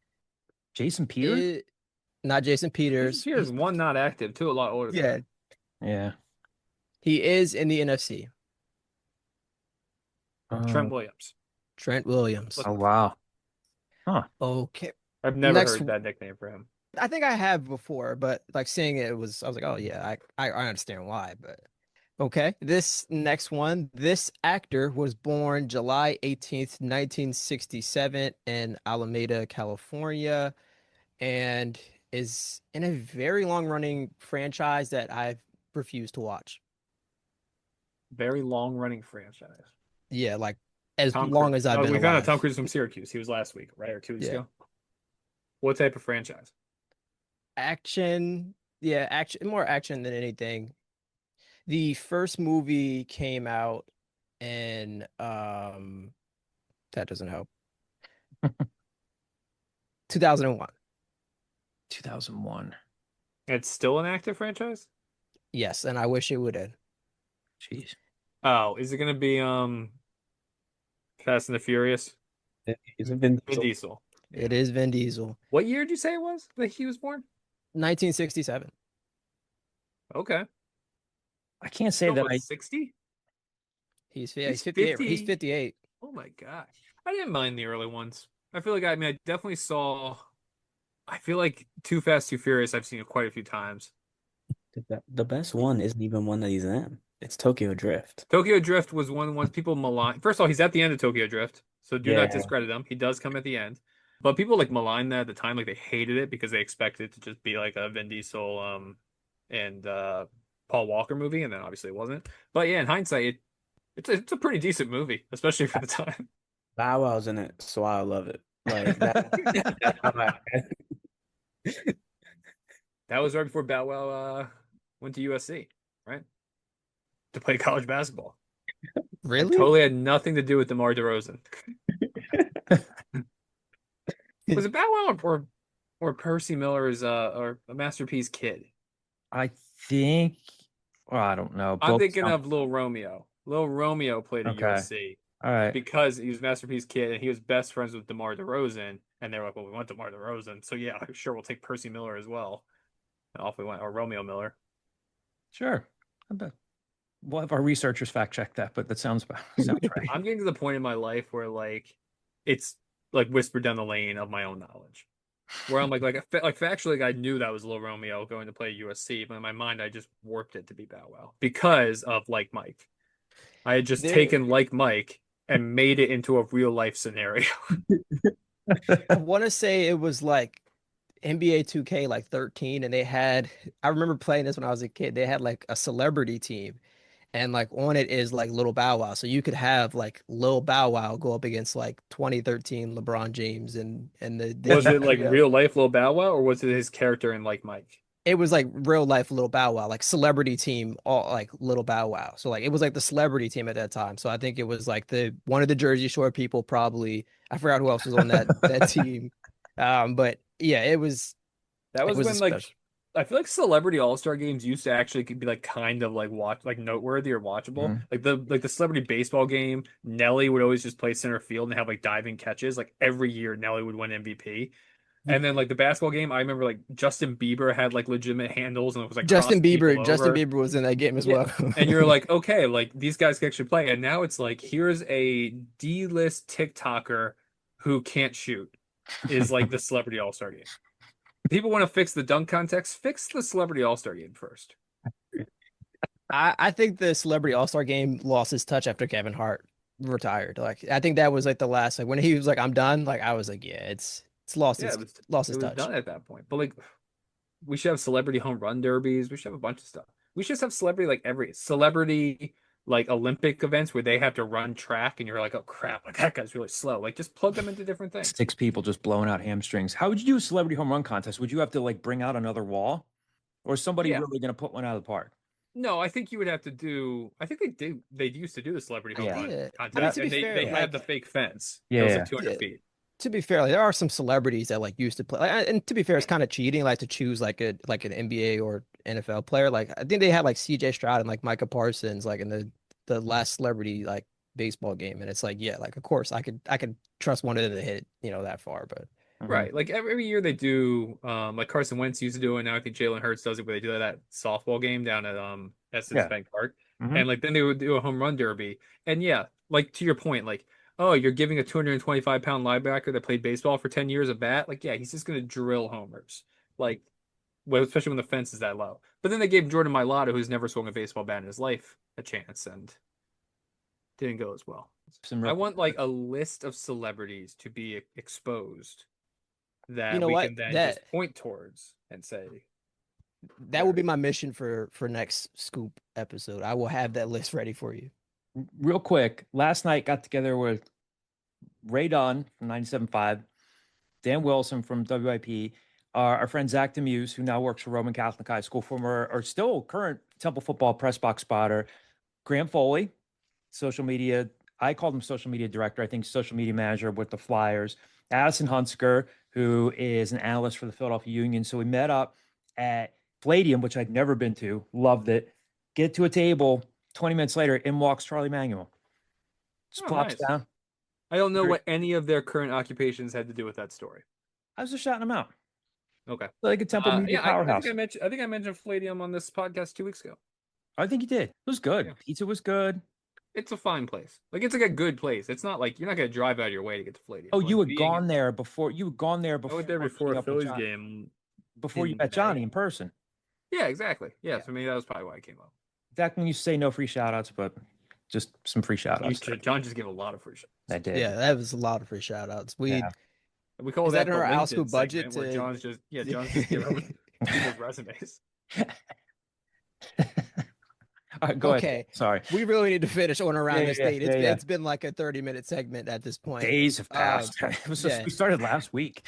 Jason Peters?
Not Jason Peters.
Here's one not active, two a lot older.
Yeah,
Yeah.
he is in the NFC.
Trent Williams.
Trent Williams.
Oh wow.
Okay.
I've never
Next
heard that nickname for him.
I think I have before, but like seeing it, I was like, oh yeah, I understand why, but okay. This next one, this actor was born July 18th, 1967 in Alameda, California, and is in a very long running franchise that I've refused to watch.
Very long running franchise.
Yeah, like as
Tom
long
Cruise.
as I've been
We found out
alive.
Tom Cruise from Syracuse. He was last week, right? Or 2 weeks
Yeah.
ago. What type of franchise?
Action, yeah, action, more action than anything. The first movie came out in that doesn't help. 2001.
2001.
It's still an active franchise?
Yes, and I wish it would end.
Jeez.
Oh, is it gonna be Fast and the Furious?
It's been
Vin Diesel.
It is Vin Diesel.
What year did you say it was that he was born?
1967.
Okay.
I can't say that I
60?
He's
He's
58.
50.
He's 58.
Oh my gosh. I didn't mind the early ones. I feel like I definitely saw I feel like Too Fast, Too Furious I've seen it quite a few times.
the best one isn't even one that he's in. It's Tokyo Drift.
Tokyo Drift was one of the ones people malign. First of all, he's at the end of Tokyo Drift, so do not
Yeah.
discredit him. He does come at the end. But people like malign that at the time, like they hated it because they expected it to just be like a Vin Diesel and Paul Walker movie, and then obviously it wasn't. But yeah, in hindsight, it's a pretty decent movie, especially for the time.
Bow Wow's in it, so I love it. Like that.
That was right before Bow Wow went to USC, right? To play college basketball.
Really?
Totally had nothing to do with DeMar DeRozan. Was it Bow Wow or Percy Miller's or a Masterpiece Kid?
I think. Well, I don't know.
I'm
Both
thinking
sound-
of Lil Romeo. Lil Romeo played at
Okay.
USC
All right.
because he was Masterpiece Kid and he was best friends with DeMar DeRozan. And they were like, well, we want DeMar DeRozan. So yeah, sure, we'll take Percy Miller as well. And off we went, or Romeo Miller.
Sure. I bet. We'll have our researchers fact check that, but that sounds right.
I'm getting to the point in my life where like it's like whispered down the lane of my own knowledge. Where I'm like factually, like I knew that was Lil Romeo going to play at USC, but in my mind I just warped it to be Bow Wow because of Like Mike. I had just taken Like Mike and made it into a real life scenario.
I want to say it was like NBA 2K like 13, and I remember playing this when I was a kid. They had like a celebrity team, and like on it is like Little Bow Wow. So you could have like Lil Bow Wow go up against like 2013 LeBron James and
Was it like
yeah.
real life Lil Bow Wow, or was it his character in Like Mike?
It was like real life Little Bow Wow, like celebrity team, all like Little Bow Wow. So like it was like the celebrity team at that time. So I think it was like the one of the Jersey Shore people probably. I forgot who else was on that team. But yeah,
That was
it was
when like I feel like celebrity all-star games used to actually be like kind of like noteworthy or watchable.
Mhm.
Like the celebrity baseball game, Nelly would always just play center field and have like diving catches. Like every year Nelly would win MVP. And then like the basketball game, I remember like Justin Bieber had like legitimate handles and it was like
Justin
crossing people
Justin
over.
Bieber was in that game as
Yeah.
well.
And you're like, okay, like these guys can actually play. And now it's like, here's a D-list TikToker who can't shoot is like the celebrity all-star game. People want to fix the dunk contest, fix the celebrity all-star game first.
I think the celebrity all-star game lost his touch after Kevin Hart retired. Like I think that was like the last, like when he was like, I'm done, like I was like, yeah, it's lost
Yeah,
its lost
it
its
was
touch.
done at that point. But like we should have celebrity home run derbies. We should have a bunch of stuff. We should just have celebrity like every celebrity like Olympic events where they have to run track and you're like, oh crap, like that guy's really slow. Like just plug them into different things.
6 people just blowing out hamstrings. How would you do a celebrity home run contest? Would you have to like bring out another wall, or is somebody
Yeah.
really going to put one out of the park?
No, I think you would have to do. I think they did. They used to do the celebrity home
Yeah.
run
Yeah.
contest,
I mean, to
and
be fair,
they had
like-
the fake fence.
Yeah,
It was
yeah.
like 200
Yeah.
feet.
To be fair, like, there are some celebrities that like used to play, and to be fair, it's kind of cheating, like to choose like an NBA or NFL player. Like I think they had like CJ Stroud and like Micah Parsons like in the last celebrity like baseball game, and it's like yeah, like of course I could trust one of them to hit that far, but
Right. Like every year they do, like Carson Wentz used to do it. Now I think Jalen Hurts does it, where they do that softball game down at Essence
Yeah.
Bank Park,
Mhm.
and like then they would do a home run derby. And yeah, like to your point, like oh, you're giving a 225-pound linebacker that played baseball for 10 years a bat. Like yeah, he's just gonna drill homers. Like well, especially when the fence is that low. But then they gave Jordan Mailata, who's never swung a baseball bat in his life, a chance, and didn't go as well. I want like a list of celebrities to be exposed that
You know
we
what?
can then
That-
just point towards and say,
that will be my mission for next Scoop episode. I will have that list ready for you.
Real quick, last night got together with Ray Dunn from 97.5, Dan Wilson from WIP, our friend Zach Demuse, who now works for Roman Catholic High School, former or still current Temple football press box spotter, Graham Foley, social media. I called him social media director. I think social media manager with the Flyers. Addison Hunsker, who is an analyst for the Philadelphia Union. So we met up at Palladium, which I'd never been to, loved it. Get to a table, 20 minutes later, in walks Charlie Manuel. Just plops
nice.
down.
I don't know what any of their current occupations had to do with that story.
I was just shouting him out.
Okay.
Like a Temple media powerhouse.
I think I mentioned Palladium on this podcast 2 weeks ago.
I think you did. It was good.
Yeah.
Pizza was good.
It's a fine place. Like, it's like a good place. It's not like you're not going to drive out of your way to get to Palladium.
Oh,
like,
you had gone there before. You had gone there before.
I went there before
meeting
a
up with
Phillies
Johnny.
game.
Before you
in
met Johnny
May.
in person.
Yeah, exactly. Yeah, so maybe that was probably why I came up.
Back when you say no free shout outs, but just some free shout outs.
John just gave a lot of free shout outs.
I did.
Yeah, that was a lot of free shout outs. We
call
Is
that
that in
the
our
LinkedIn
Alscoop budget
segment, where
to-
John's just giving people's resumes.
All right, go
Okay.
ahead. Sorry.
we really need to finish on around
Yeah,
this
yeah,
date.
yeah.
It's been like a 30-minute segment at this point.
Days have passed. It was just,
yeah.
we started last week.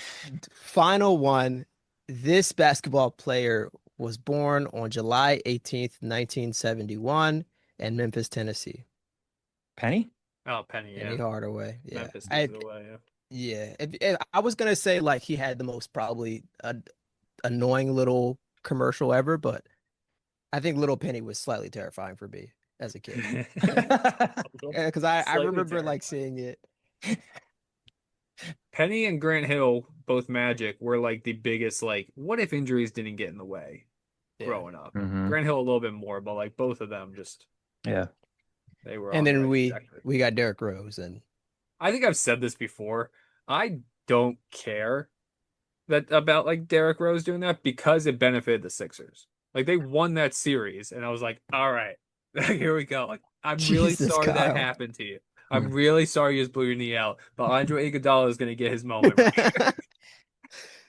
Final one. This basketball player was born on July 18th, 1971 in Memphis, Tennessee.
Penny?
Oh, Penny, yeah.
Penny Hardaway. Yeah.
Memphis
I,
gives it away, yeah.
yeah. If I was going to say like he had the most probably annoying little commercial ever, but I think Little Penny was slightly terrifying for me as a kid. Because I
Slightly
remember like seeing it.
Penny and Grant Hill, both Magic, were like the biggest, like, what if injuries didn't get in the way growing up?
Mhm.
Grant Hill a little bit more, but like both of them just,
Yeah.
they were
And
on the
then
right
we
trajectory.
got Derrick Rose and
I think I've said this before. I don't care that about like Derrick Rose doing that because it benefited the Sixers. Like, they won that series, and I was like, all right, here we go. Like, I'm really
Jesus,
sorry that
Kyle.
happened to you. I'm really sorry you just blew your knee out, but Andre Iguodala is going to get his moment. Right?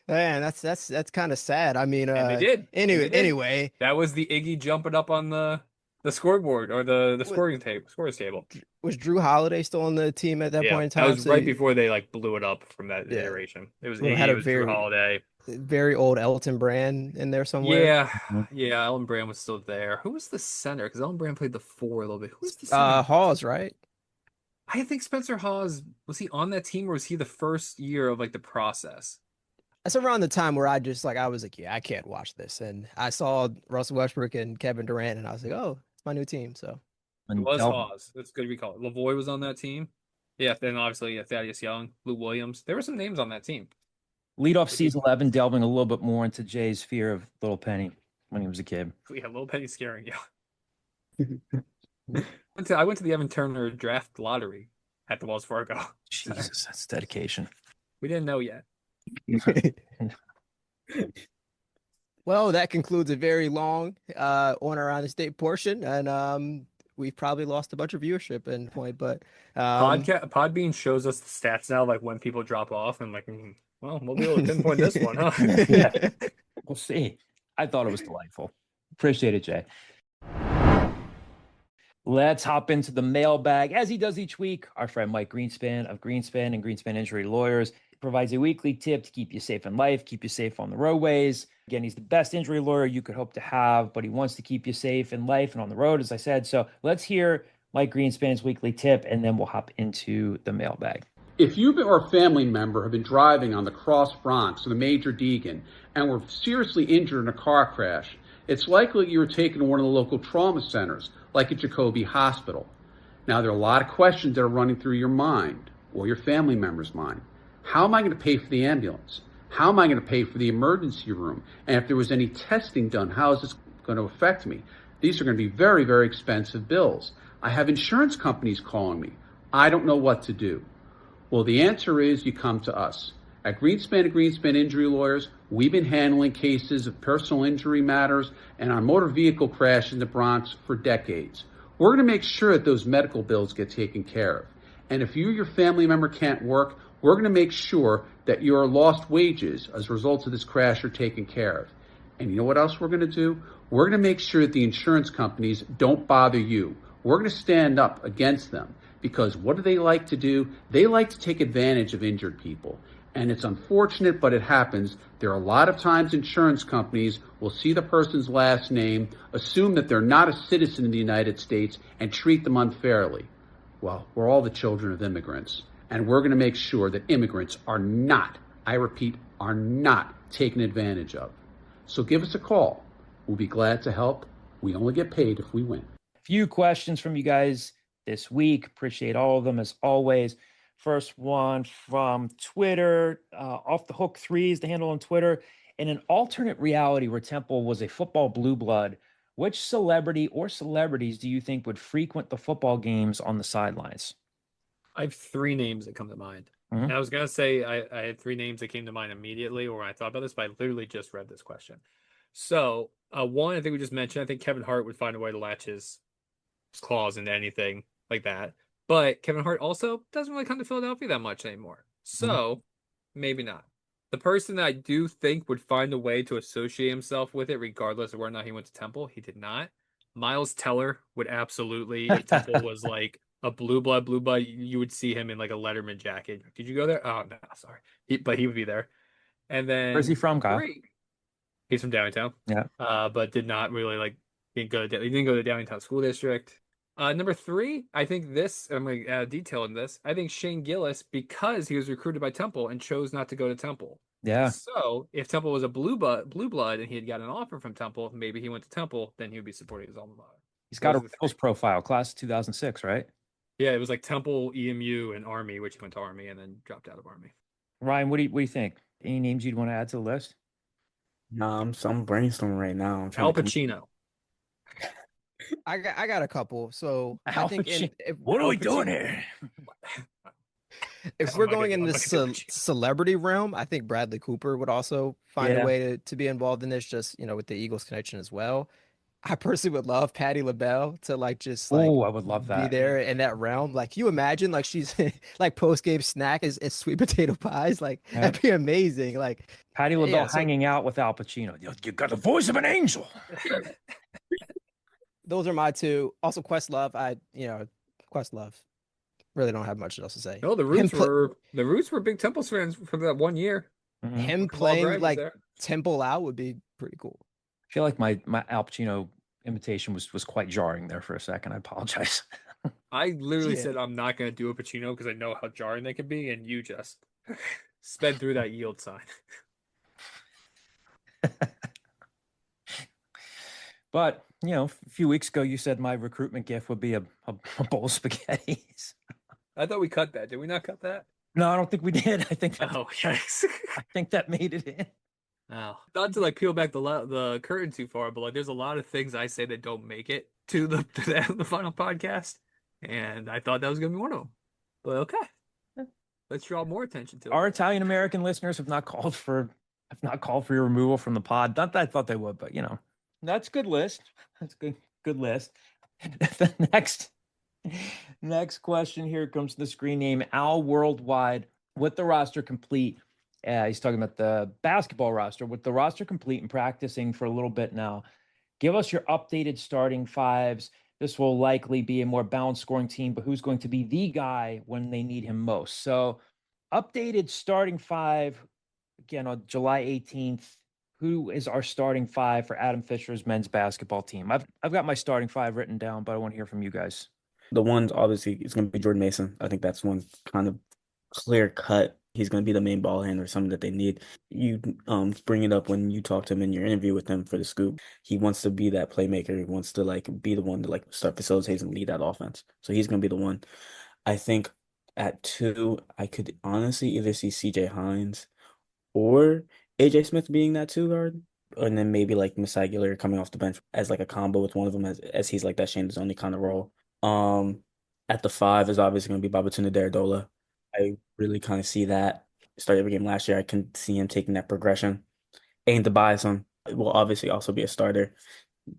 Man, that's kind of sad. I mean,
And they did.
Anyway,
And they did.
anyway,
That was the Iggy jumping up on the scoreboard or the scorer's table.
was Drew Holiday still on the team at that
Yeah,
point in time?
that was
So
right before they like blew it up from that
Yeah.
iteration. It was
Well,
Iggy,
had a
it was Drew
very-
Holiday.
very old Elton Brand in there somewhere.
Yeah, yeah. Ellen Brand was still there. Who was the center? Because Ellen Brand played the 4 a little bit. Who was the center?
Hawes, right?
I think Spencer Hawes, was he on that team or was he the first year of like the process?
That's around the time where I was like, yeah, I can't watch this, and I saw Russell Westbrook and Kevin Durant, and I was like, oh, it's my new team. So
It was Hawes. That's good recall. Lavoie was on that team. Yeah, then obviously Thaddeus Young, Lou Williams. There were some names on that team.
Lead off season 11, delving a little bit more into Jay's fear of Little Penny when he was a kid.
Yeah, Lil Penny scaring you. I went to the Evan Turner draft lottery at the Wells Fargo.
Jesus, that's dedication.
We didn't know yet.
well, that concludes a very long on around the state portion, and we've probably lost a bunch of viewership in point, but
Podbean shows us the stats now, like when people drop off, and like, well, we'll be able to pinpoint this one, huh?
Yeah. We'll see. I thought it was delightful. Appreciate it, Jay. Let's hop into the mailbag. As he does each week, our friend Mike Greenspan of Greenspan and Greenspan Injury Lawyers provides a weekly tip to keep you safe in life, keep you safe on the roadways. Again, he's the best injury lawyer you could hope to have, but he wants to keep you safe in life and on the road, as I said. So let's hear Mike Greenspan's weekly tip, and then we'll hop into the mailbag.
If you or a family member have been driving on the Cross Bronx or the Major Deegan and were seriously injured in a car crash, it's likely you were taken to one of the local trauma centers, like at Jacoby Hospital. Now, there are a lot of questions that are running through your mind or your family member's mind. How am I going to pay for the ambulance? How am I going to pay for the emergency room? And if there was any testing done, how is this going to affect me? These are going to be very, very expensive bills. I have insurance companies calling me. I don't know what to do. Well, the answer is you come to us. At Greenspan and Greenspan Injury Lawyers, we've been handling cases of personal injury matters and on motor vehicle crashes in the Bronx for decades. We're going to make sure that those medical bills get taken care of. And if you or your family member can't work, we're going to make sure that your lost wages as a result of this crash are taken care of. And you know what else we're going to do? We're going to make sure that the insurance companies don't bother you. We're going to stand up against them because what do they like to do? They like to take advantage of injured people. And it's unfortunate, but it happens. There are a lot of times insurance companies will see the person's last name, assume that they're not a citizen of the United States, and treat them unfairly. Well, we're all the children of immigrants, and we're going to make sure that immigrants are not, I repeat, are not taken advantage of. So give us a call. We'll be glad to help. We only get paid if we win.
Few questions from you guys this week. Appreciate all of them as always. First one from Twitter, off the hook threes, the handle on Twitter. In an alternate reality where Temple was a football blue blood, which celebrity or celebrities do you think would frequent the football games on the sidelines?
I have three names that come to mind.
Mhm.
And I was gonna say I had three names that came to mind immediately or when I thought about this, but I literally just read this question. So one, I think we just mentioned, I think Kevin Hart would find a way to latch his claws into anything like that. But Kevin Hart also doesn't really come to Philadelphia that much anymore. So maybe not. The person that I do think would find a way to associate himself with it, regardless of whether or not he went to Temple, he did not. Miles Teller would absolutely, if Temple was like a blue blood, you would see him in like a Letterman jacket. Did you go there? Oh, no, sorry. But he would be there. And then
Where's he from, Kyle?
three, he's from downtown.
Yeah.
But did not really like he didn't go to the downtown school district. Number three, I think this, I'm going to add detail in this. I think Shane Gillis, because he was recruited by Temple and chose not to go to Temple.
Yeah.
So if Temple was a blue blood and he had got an offer from Temple, maybe he went to Temple, then he would be supporting his alma mater.
He's got
Those
a
are the
Royals
three.
profile, class of 2006, right?
Yeah, it was like Temple, EMU, and Army, which he went to Army and then dropped out of Army.
Ryan, what do you think? Any names you'd want to add to the list?
No, I'm brainstorming right now. I'm trying
Al
to come.
Pacino.
I got a couple. So I
Al
think
Pacino.
if
What are
Al
we doing
Pacino-
here?
If
Oh
we're
my
going in
goodness,
the
I'm not gonna do
celebrity realm, I think Bradley Cooper would also find
Yeah.
a way to be involved in this, just with the Eagles connection as well. I personally would love Patty LaBelle to just
Oh, I would love
be
that.
there in that realm. Like, can you imagine like she's like post game snack is sweet potato pies? Like
Yeah.
that'd be amazing. Like
Patty LaBelle
yeah, so
hanging out with Al Pacino. You got the voice of an angel.
those are my two. Also Questlove. Questlove. Really don't have much else to say.
No, the
Him
Roots were big Temple fans for that 1 year.
Mhm.
him
Kamal
playing
Gregg was
like
there.
Temple out would be pretty cool.
I feel like my Al Pacino imitation was quite jarring there for a second. I apologize.
I literally
Yeah.
said I'm not going to do a Pacino because I know how jarring they can be, and you just sped through that yield sign.
But, a few weeks ago, you said my recruitment gift would be a bowl of spaghettis.
I thought we cut that. Did we not cut that?
No, I don't think we did. I think
Oh, yes.
I think that made it in.
Oh, not to peel back the curtain too far, but there's a lot of things I say that don't make it to the final podcast, and I thought that was going to be one of them. But okay, let's draw more attention to it.
Our Italian American listeners have not called for your removal from the pod. Not that I thought they would, but that's a good list. That's a good list. The next question here comes to the screen name Al Worldwide. With the roster complete, he's talking about the basketball roster. With the roster complete and practicing for a little bit now, give us your updated starting fives. This will likely be a more balanced scoring team, but who's going to be the guy when they need him most? So, updated starting five, again, on July 18th. Who is our starting five for Adam Fisher's men's basketball team? I've got my starting five written down, but I want to hear from you guys.
The ones obviously it's going to be Jordan Mason. I think that's one kind of clear cut. He's going to be the main ball handler, something that they need. You bring it up when you talk to him in your interview with him for the scoop. He wants to be that playmaker. He wants to be the one to start facilitating and lead that offense. So he's going to be the one. I think at two, I could honestly either see CJ Hines or AJ Smith being that two guard. And then maybe Miss Aguilar coming off the bench as a combo with one of them as he's that Shane Zoney kind of role. At the five is obviously going to be Babatunde Durodola. I really kind of see that. Started every game last year. I can see him taking that progression. Aiden Tobiason will obviously also be a starter.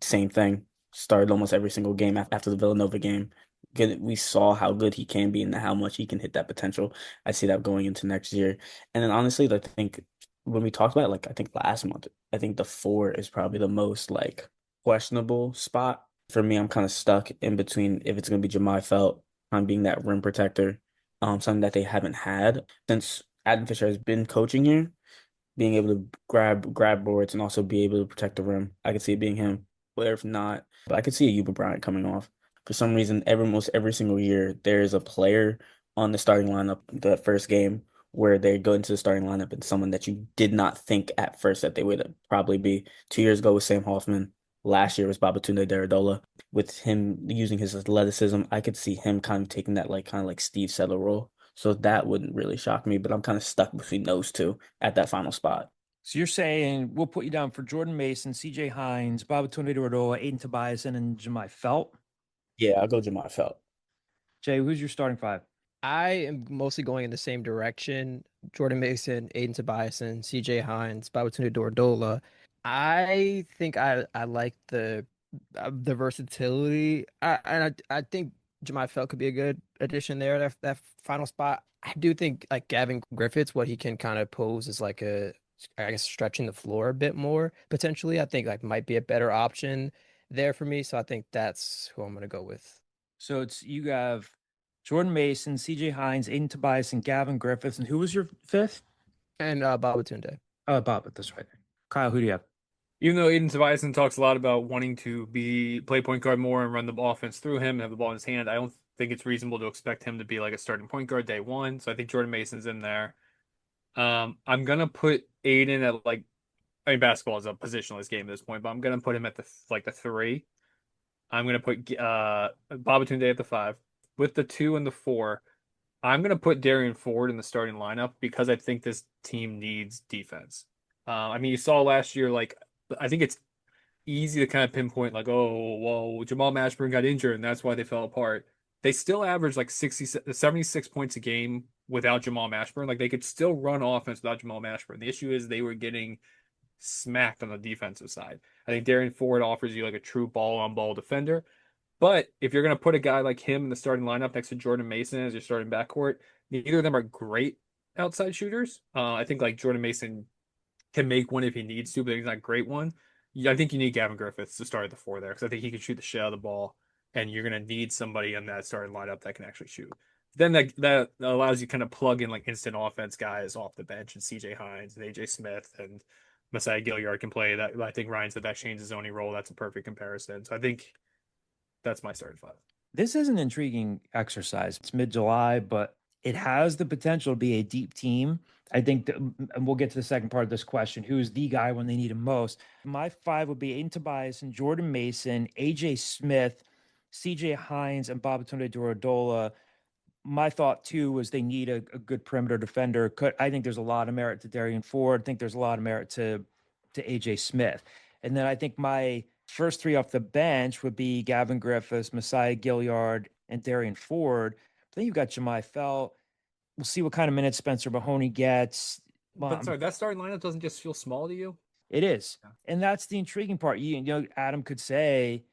Same thing. Started almost every single game after the Villanova game. We saw how good he can be and how much he can hit that potential. I see that going into next year. And then honestly, I think when we talked about I think last month, I think the four is probably the most questionable spot. For me, I'm kind of stuck in between if it's going to be Jemai Felt, being that rim protector, something that they haven't had since Adam Fisher has been coaching here, being able to grab boards and also be able to protect the rim. I could see it being him. But if not, but I could see a Yuba Bryant coming off. For some reason, almost every single year, there's a player on the starting lineup the first game where they go into the starting lineup and someone that you did not think at first that they would probably be. 2 years ago with Sam Hoffman. last year was Babatunde Durodola. With him using his athleticism, I could see him kind of taking that like kind of like Steve Settler role. So that wouldn't really shock me, but I'm kind of stuck between those two at that final spot.
So you're saying we'll put you down for Jordan Mason, CJ Hines, Babatunde Durodola, Aiden Tobiason, and Jemai Felt.
Yeah, I'll go Jamal Felt.
Jay, who's your starting five?
I am mostly going in the same direction. Jordan Mason, Aiden Tobiason, CJ Hines, Babatunde Durodola. I think I like the versatility. I think Jemai Felt could be a good addition there. That final spot. I do think like Gavin Griffiths, what he can kind of pose is like I guess stretching the floor a bit more potentially. I think like might be a better option there for me. So I think that's who I'm gonna go with.
So it's you have Jordan Mason, CJ Hines, Aiden Tobias, and Gavin Griffiths. And who was your fifth?
And Babatunde.
Bob, that's right. Kyle, who do you have?
Even though Aiden Tobiason talks a lot about wanting to play point guard more and run the offense through him and have the ball in his hand, I don't think it's reasonable to expect him to be like a starting point guard day one. So I think Jordan Mason's in there. I'm gonna put Aiden at like, I mean, basketball is a positionless game at this point, but I'm gonna put him at the three. I'm gonna put Babatunde at the five. With the 2 and the 4, I'm gonna put Darian Ford in the starting lineup because I think this team needs defense. I mean, you saw last year, like I think it's easy to kind of pinpoint, like, oh, well, Jamal Mashburn got injured and that's why they fell apart. They still average like 76 points a game without Jamal Mashburn. Like they could still run offense without Jamal Mashburn. The issue is they were getting smacked on the defensive side. I think Darian Ford offers you like a true ball on ball defender. But if you're going to put a guy like him in the starting lineup next to Jordan Mason as your starting backcourt, neither of them are great outside shooters. I think like Jordan Mason can make one if he needs to, but he's not a great one. Yeah, I think you need Gavin Griffiths to start at the 4 there because I think he can shoot the shit out of the ball, and you're going to need somebody in that starting lineup that can actually shoot. Then that allows you kind of plug in like instant offense guys off the bench, and CJ Hines and AJ Smith and Messiah Gilliard can play that. I think Ryan said that changes only role. That's a perfect comparison. So I think that's my starting five.
This is an intriguing exercise. It's mid-July, but it has the potential to be a deep team. I think that, and we'll get to the second part of this question, who's the guy when they need him most? My five would be Aiden Tobias and Jordan Mason, AJ Smith, CJ Hines, and Babatunde Durodola. My thought too was they need a good perimeter defender. I think there's a lot of merit to Darian Ford. I think there's a lot of merit to AJ Smith. And then I think my first three off the bench would be Gavin Griffiths, Messiah Gilliard, and Darian Ford. But then you've got Jemai Felt. We'll see what kind of minutes Spencer Mahoney gets.
But sorry, that starting lineup doesn't just feel small to you?
It is. And that's the intriguing part. You know, Adam could say,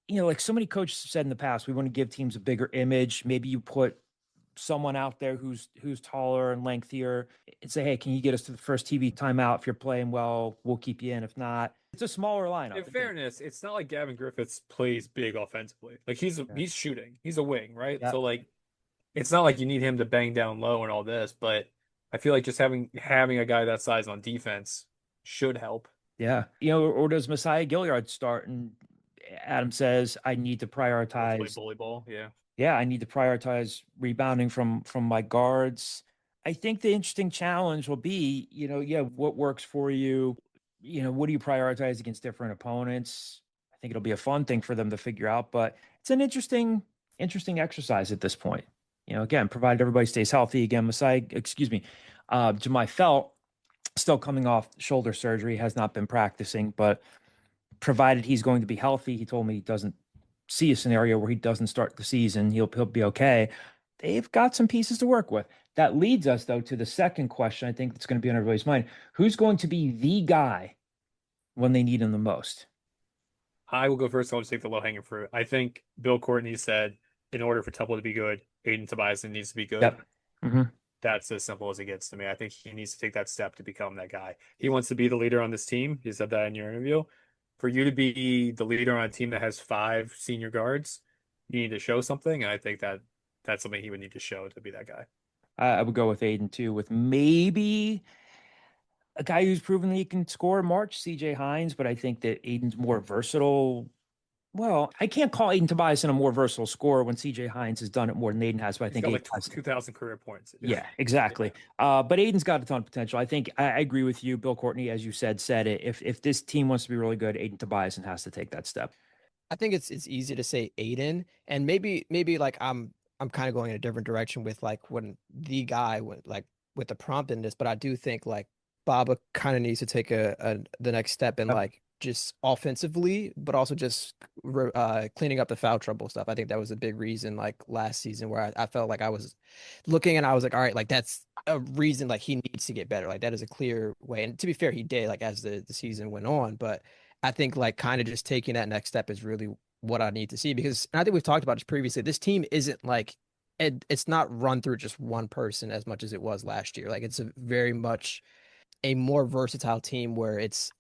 like so many coaches have said in the past, we want to give teams a bigger image. Maybe you put someone out there who's taller and lengthier and say, hey, can you get us to the first TV timeout? If you're playing well, we'll keep you in. If not, it's a smaller lineup.
In fairness, it's not like Gavin Griffiths plays big offensively. Like he's shooting. He's a wing, right?
Yep.
So like it's not like you need him to bang down low and all this, but I feel like just having a guy that size on defense should help.
Yeah. Or does Messiah Gilliard start and Adam says, I need to prioritize
play bully ball. Yeah.
Yeah, I need to prioritize rebounding from my guards. I think the interesting challenge will be, what works for you? What do you prioritize against different opponents? I think it'll be a fun thing for them to figure out, but it's an interesting exercise at this point. Again, provided everybody stays healthy. Again, Jemai Felt still coming off shoulder surgery, has not been practicing, but provided he's going to be healthy, he told me he doesn't see a scenario where he doesn't start the season, he'll be okay. They've got some pieces to work with. That leads us, though, to the second question I think that's going to be on everybody's mind. Who's going to be the guy when they need him the most?
I will go first. I'll just take the low-hanging fruit. I think Bill Courtney said, in order for Temple to be good, Aiden Tobiason needs to be good.
Yep. Mm-hmm.
That's as simple as it gets to me. I think he needs to take that step to become that guy. He wants to be the leader on this team. You said that in your interview. For you to be the leader on a team that has 5 senior guards, you need to show something. And I think that's something he would need to show to be that guy.
I would go with Aiden too, with maybe a guy who's proven that he can score March, CJ Hines, but I think that Aiden's more versatile Well, I can't call Aiden Tobiason a more versatile scorer when CJ Hines has done it more than Aiden has, but I
He's
think
got
Aiden
like 2,000 career points.
yeah, exactly. But Aiden's got a ton of potential. I think I agree with you. Bill Courtney, as you said it. If this team wants to be really good, Aiden Tobiason has to take that step.
I think it's easy to say Aiden, and maybe like I'm kind of going in a different direction with like when the guy went like with the prompt in this, but I do think like Baba kind of needs to take a the next step in like just offensively, but also just cleaning up the foul trouble stuff. I think that was a big reason like last season where I felt like I was looking and I was like, all right, like that's a reason like he needs to get better. Like that is a clear way. And to be fair, he did like as the season went on, but I think like kind of just taking that next step is really what I need to see because and I think we've talked about this previously. This team isn't like it's not run through just one person as much as it was last year. Like it's a very much a more versatile team where it's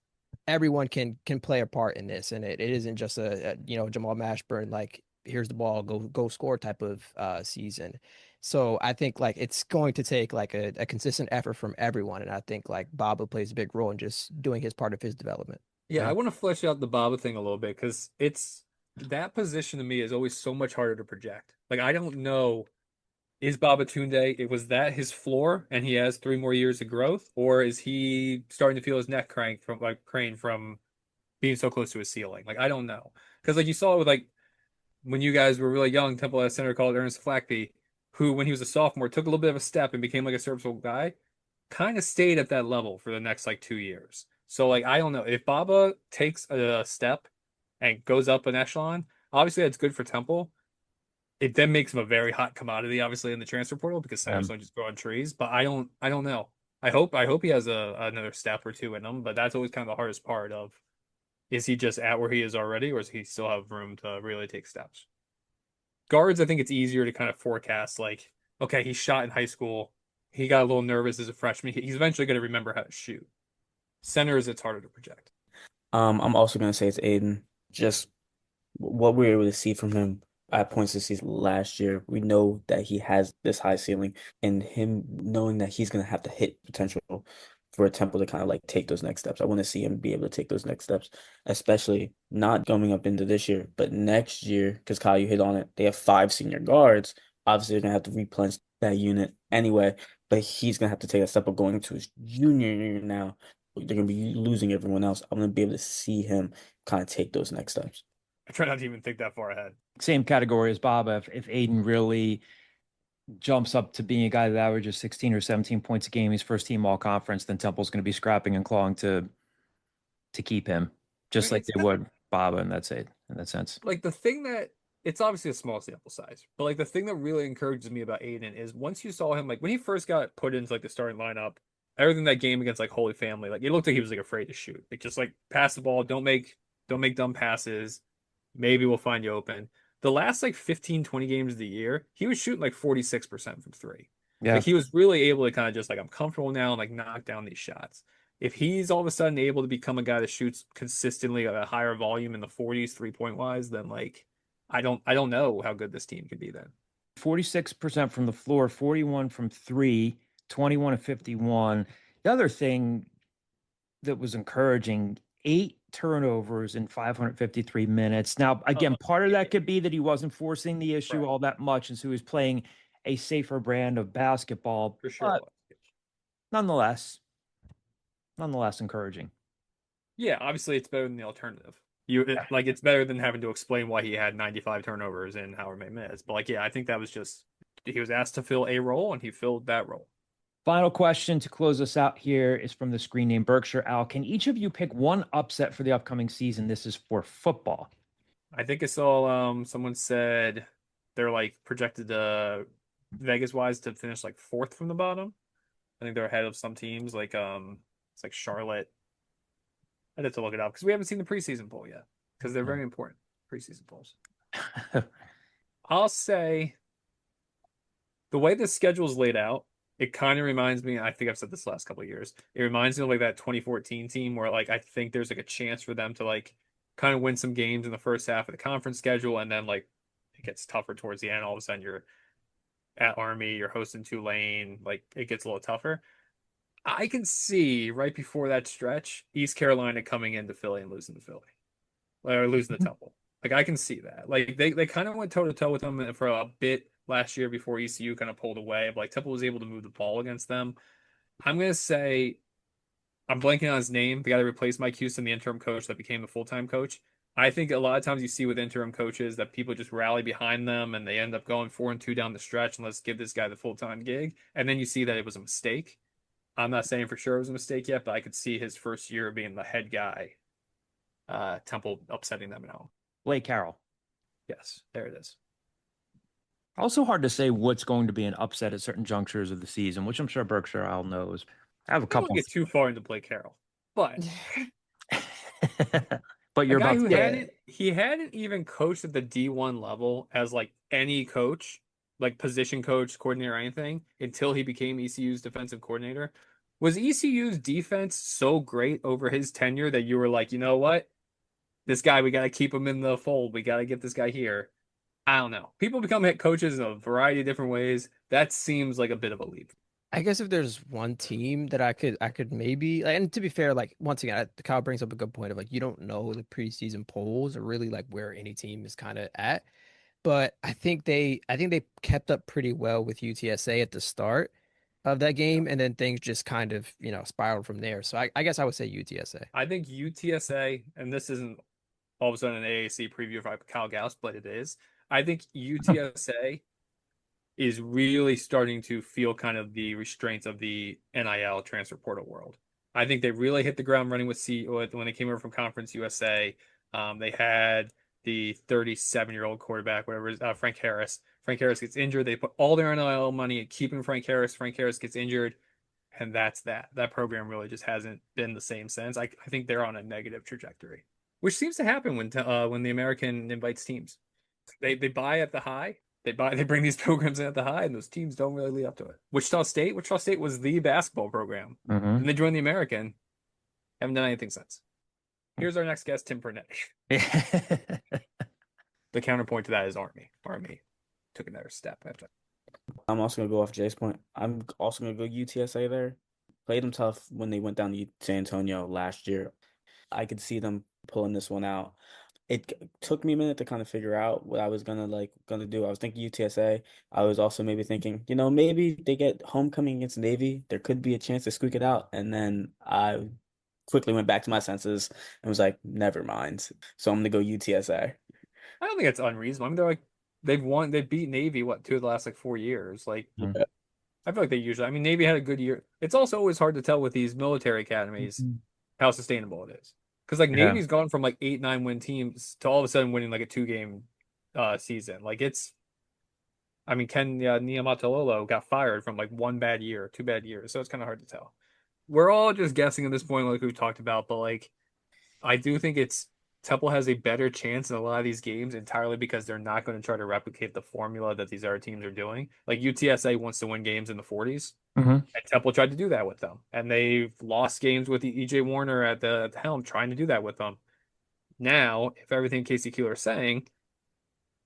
everyone can play a part in this, and it isn't just a Jamal Mashburn like here's the ball go score type of season. So I think like it's going to take like a consistent effort from everyone, and I think like Baba plays a big role in just doing his part of his development.
Yeah, I want to flesh out the Baba thing a little bit because it's that position to me is always so much harder to project. Like I don't know, is Babatunde, was that his floor and he has 3 more years of growth, or is he starting to feel his neck crane from being so close to his ceiling? Like I don't know. Because like you saw it with like when you guys were really young, Temple had a center called Ernest Flackby, who when he was a sophomore took a little bit of a step and became like a serviceable guy, kind of stayed at that level for the next like 2 years. So like I don't know if Baba takes a step and goes up an echelon. Obviously, that's good for Temple. It then makes him a very hot commodity, obviously, in the transfer portal because centers don't just grow on trees. But I don't know. I hope he has another step or two in him. But that's always kind of the hardest part of is he just at where he is already, or does he still have room to really take steps? Guards, I think it's easier to kind of forecast. Like, okay, he shot in high school. He got a little nervous as a freshman. He's eventually going to remember how to shoot. Centers, it's harder to project.
I'm also gonna say it's Aiden. Just what we were able to see from him at points this season last year, we know that he has this high ceiling, and him knowing that he's gonna have to hit potential for a Temple to kind of like take those next steps. I want to see him be able to take those next steps, especially not coming up into this year, but next year, because Kyle, you hit on it. They have 5 senior guards. Obviously, they're gonna have to replenish that unit anyway, but he's gonna have to take a step of going into his junior year now. They're gonna be losing everyone else. I'm gonna be able to see him kind of take those next steps.
I try not to even think that far ahead.
Same category as Baba. If Aiden really jumps up to being a guy that averages 16 or 17 points a game, he's first team all conference, then Temple's going to be scrapping and clawing to keep him, just like they would Baba in that sense.
Like the thing that it's obviously a small sample size, but like the thing that really encourages me about Aiden is once you saw him, like when he first got put into like the starting lineup, everything that game against like Holy Family, like it looked like he was like afraid to shoot. Like just like pass the ball, don't make dumb passes. Maybe we'll find you open. The last like 15, 20 games of the year, he was shooting like 46% from three.
Yeah.
Like he was really able to kind of just like, I'm comfortable now and like knock down these shots. If he's all of a sudden able to become a guy that shoots consistently at a higher volume in the 40s, 3-point wise, then like I don't know how good this team could be then.
46% from the floor, 41 from three, 21 of 51. The other thing that was encouraging, 8 turnovers in 553 minutes. Now, again, part of that could be that he wasn't forcing the issue all that much, and so he was playing a safer brand of basketball.
For sure.
Nonetheless encouraging.
Yeah, obviously it's better than the alternative. Like it's better than having to explain why he had 95 turnovers in however many minutes. But like, yeah, I think that was just he was asked to fill a role and he filled that role.
Final question to close us out here is from the screen name Berkshire Al. Can each of you pick one upset for the upcoming season? This is for football.
I think I saw someone said they're like projected to Vegas wise to finish like 4th from the bottom. I think they're ahead of some teams like it's like Charlotte. I'd have to look it up because we haven't seen the preseason poll yet because they're very important preseason polls. I'll say the way the schedule is laid out, it kind of reminds me, I think I've said this the last couple of years, it reminds me of like that 2014 team where like I think there's like a chance for them to like kind of win some games in the first half of the conference schedule and then like it gets tougher towards the end. All of a sudden you're at Army, you're hosting Tulane, like it gets a little tougher. I can see right before that stretch, East Carolina coming into Philly and losing to Philly. Or losing to Temple. Like I can see that. Like they kind of went toe to toe with them for a bit last year before ECU kind of pulled away. But like Temple was able to move the ball against them. I'm gonna say I'm blanking on his name. The guy that replaced Mike Houston, the interim coach that became the full-time coach. I think a lot of times you see with interim coaches that people just rally behind them and they end up going 4-2 down the stretch and let's give this guy the full-time gig. And then you see that it was a mistake. I'm not saying for sure it was a mistake yet, but I could see his first year being the head guy. Temple upsetting them now.
Blake Carroll.
Yes, there it is.
Also hard to say what's going to be an upset at certain junctures of the season, which I'm sure Berkshire Isle knows. I have a
I don't
couple.
get too far into Blake Carroll, but
But
a
you're
guy
about
who
to
hadn't even coached at the D1 level as like any coach, like position coach, coordinator, or anything until he became ECU's defensive coordinator. Was ECU's defense so great over his tenure that you were like, you know what? This guy, we got to keep him in the fold. We got to get this guy here. I don't know. People become head coaches in a variety of different ways. That seems like a bit of a leap.
I guess if there's one team that I could maybe like, and to be fair, like once again, Kyle brings up a good point of like you don't know the preseason polls or really like where any team is kind of at. But I think they kept up pretty well with UTSA at the start of that game, and then things just kind of spiraled from there. So I guess I would say UTSA.
I think UTSA, and this isn't all of a sudden an AAC preview for Cal Gauss, but it is. I think UTSA is really starting to feel kind of the restraints of the NIL transfer portal world. I think they really hit the ground running when they came over from Conference USA. They had the 37-year-old quarterback, whatever, Frank Harris. Frank Harris gets injured. They put all their NIL money at keeping Frank Harris. Frank Harris gets injured, and that's that. That program really just hasn't been the same since. I think they're on a negative trajectory, which seems to happen when the American invites teams. They buy at the high. They bring these programs in at the high, and those teams don't really lead up to it. Wichita State was the basketball program, and they joined the American. Haven't done anything since. Here's our next guest, Tim Pernett. The counterpoint to that is Army. Army took another step after.
I'm also gonna go off Jay's point. I'm also gonna go UTSA there. Played them tough when they went down to San Antonio last year. I could see them pulling this one out. It took me a minute to kind of figure out what I was gonna do. I was thinking UTSA. I was also maybe thinking, maybe they get homecoming against Navy. There could be a chance to squeak it out. And then I quickly went back to my senses and was like, never mind. So I'm gonna go UTSA.
I don't think it's unreasonable. I mean, they've beat Navy, 2 of the last 4 years. Like,
Yeah.
I feel like Navy had a good year. It's also always hard to tell with these military academies how sustainable it is. Because Navy's gone from 8-9 win teams to all of a sudden winning a 2-game season. Ken Niumatalolo got fired from 1 bad year, 2 bad years, so it's kind of hard to tell. We're all just guessing at this point, like we've talked about, but I do think Temple has a better chance in a lot of these games entirely because they're not going to try to replicate the formula that these other teams are doing. UTSA wants to win games in the 40s. And Temple tried to do that with them. And they've lost games with EJ Warner at the helm trying to do that with them. Now, if everything Casey Keeler is saying,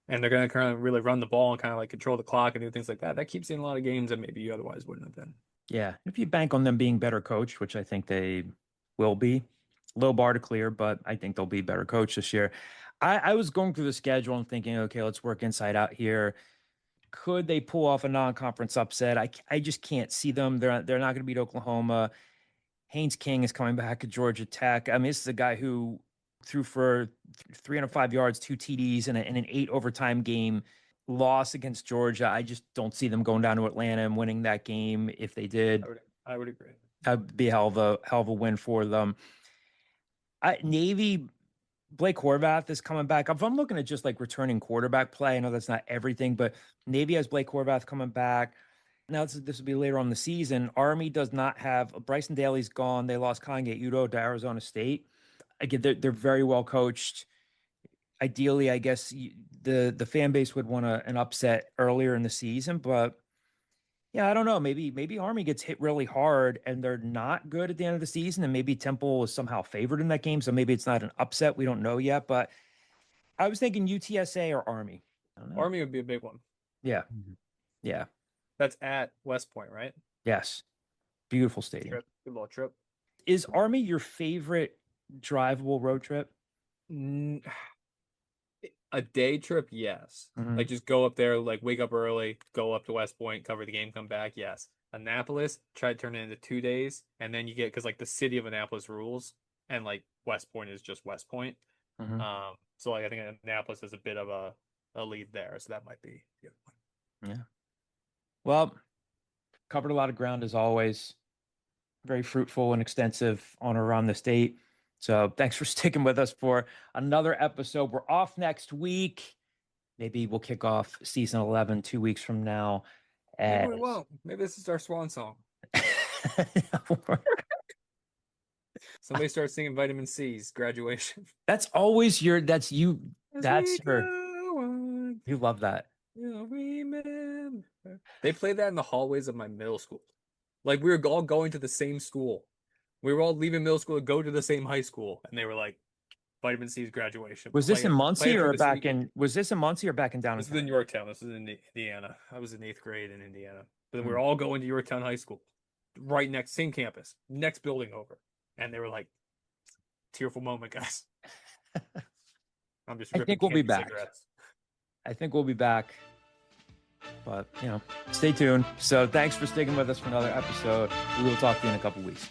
and they're going to kind of really run the ball and kind of control the clock and do things like that, that keeps you in a lot of games that maybe you otherwise wouldn't have been.
Yeah. If you bank on them being better coached, which I think they will be, low bar to clear, but I think they'll be better coached this year. I was going through the schedule and thinking, okay, let's work inside out here. Could they pull off a non-conference upset? I just can't see them. They're not going to beat Oklahoma. Haynes King is coming back at Georgia Tech. I mean, this is a guy who threw for 305 yards, 2 TDs in an 8 overtime game. Loss against Georgia. I just don't see them going down to Atlanta and winning that game. If they did,
I would agree.
That'd be a hell of a win for them. Navy, Blake Horvath is coming back. If I'm looking at just returning quarterback play, I know that's not everything, but Navy has Blake Horvath coming back. Now this will be later on in the season. Army does not have Bryson Daly's gone. They lost Kanye Udo to Arizona State. Again, they're very well coached. Ideally, I guess the fan base would want an upset earlier in the season, but yeah, I don't know. Maybe Army gets hit really hard and they're not good at the end of the season, and maybe Temple is somehow favored in that game. So maybe it's not an upset. We don't know yet, but I was thinking UTSA or Army. I don't know.
Army would be a big one.
Yeah. Yeah.
That's at West Point, right?
Yes. Beautiful stadium.
Good little trip.
Is Army your favorite drivable road trip?
a day trip, yes.
Mhm.
Like just go up there, like wake up early, go up to West Point, cover the game, come back, yes. Annapolis, try to turn it into 2 days, and then you get because like the city of Annapolis rules, and like West Point is just West Point.
Mhm.
So like I think Annapolis is a bit of a lead there, so that might be the other one.
Yeah. Well, covered a lot of ground as always. Very fruitful and extensive on around the state. So thanks for sticking with us for another episode. We're off next week. Maybe we'll kick off season 11 2 weeks from now.
Maybe we won't. Maybe this is our swan song. Somebody starts singing Vitamin C's graduation.
That's always your, that's you, that's your,
on,
you love that.
you'll remember. They played that in the hallways of my middle school. Like we were all going to the same school. We were all leaving middle school to go to the same high school, and they were like, "Vitamin C's graduation."
Was this in Muncie or back
in?
in, was this in Muncie or back in down?
This is in Yorktown. This is in Indiana. I was in 8th grade in Indiana, but then we were
Hmm.
all going to Yorktown High School, right next, same campus, next building over, and they were like, "Tearful moment, guys." I'm just.
I
ripping
think we'll be
candy
back.
cigarettes.
I think we'll be back. But, stay tuned. So thanks for sticking with us for another episode. We will talk to you in a couple weeks.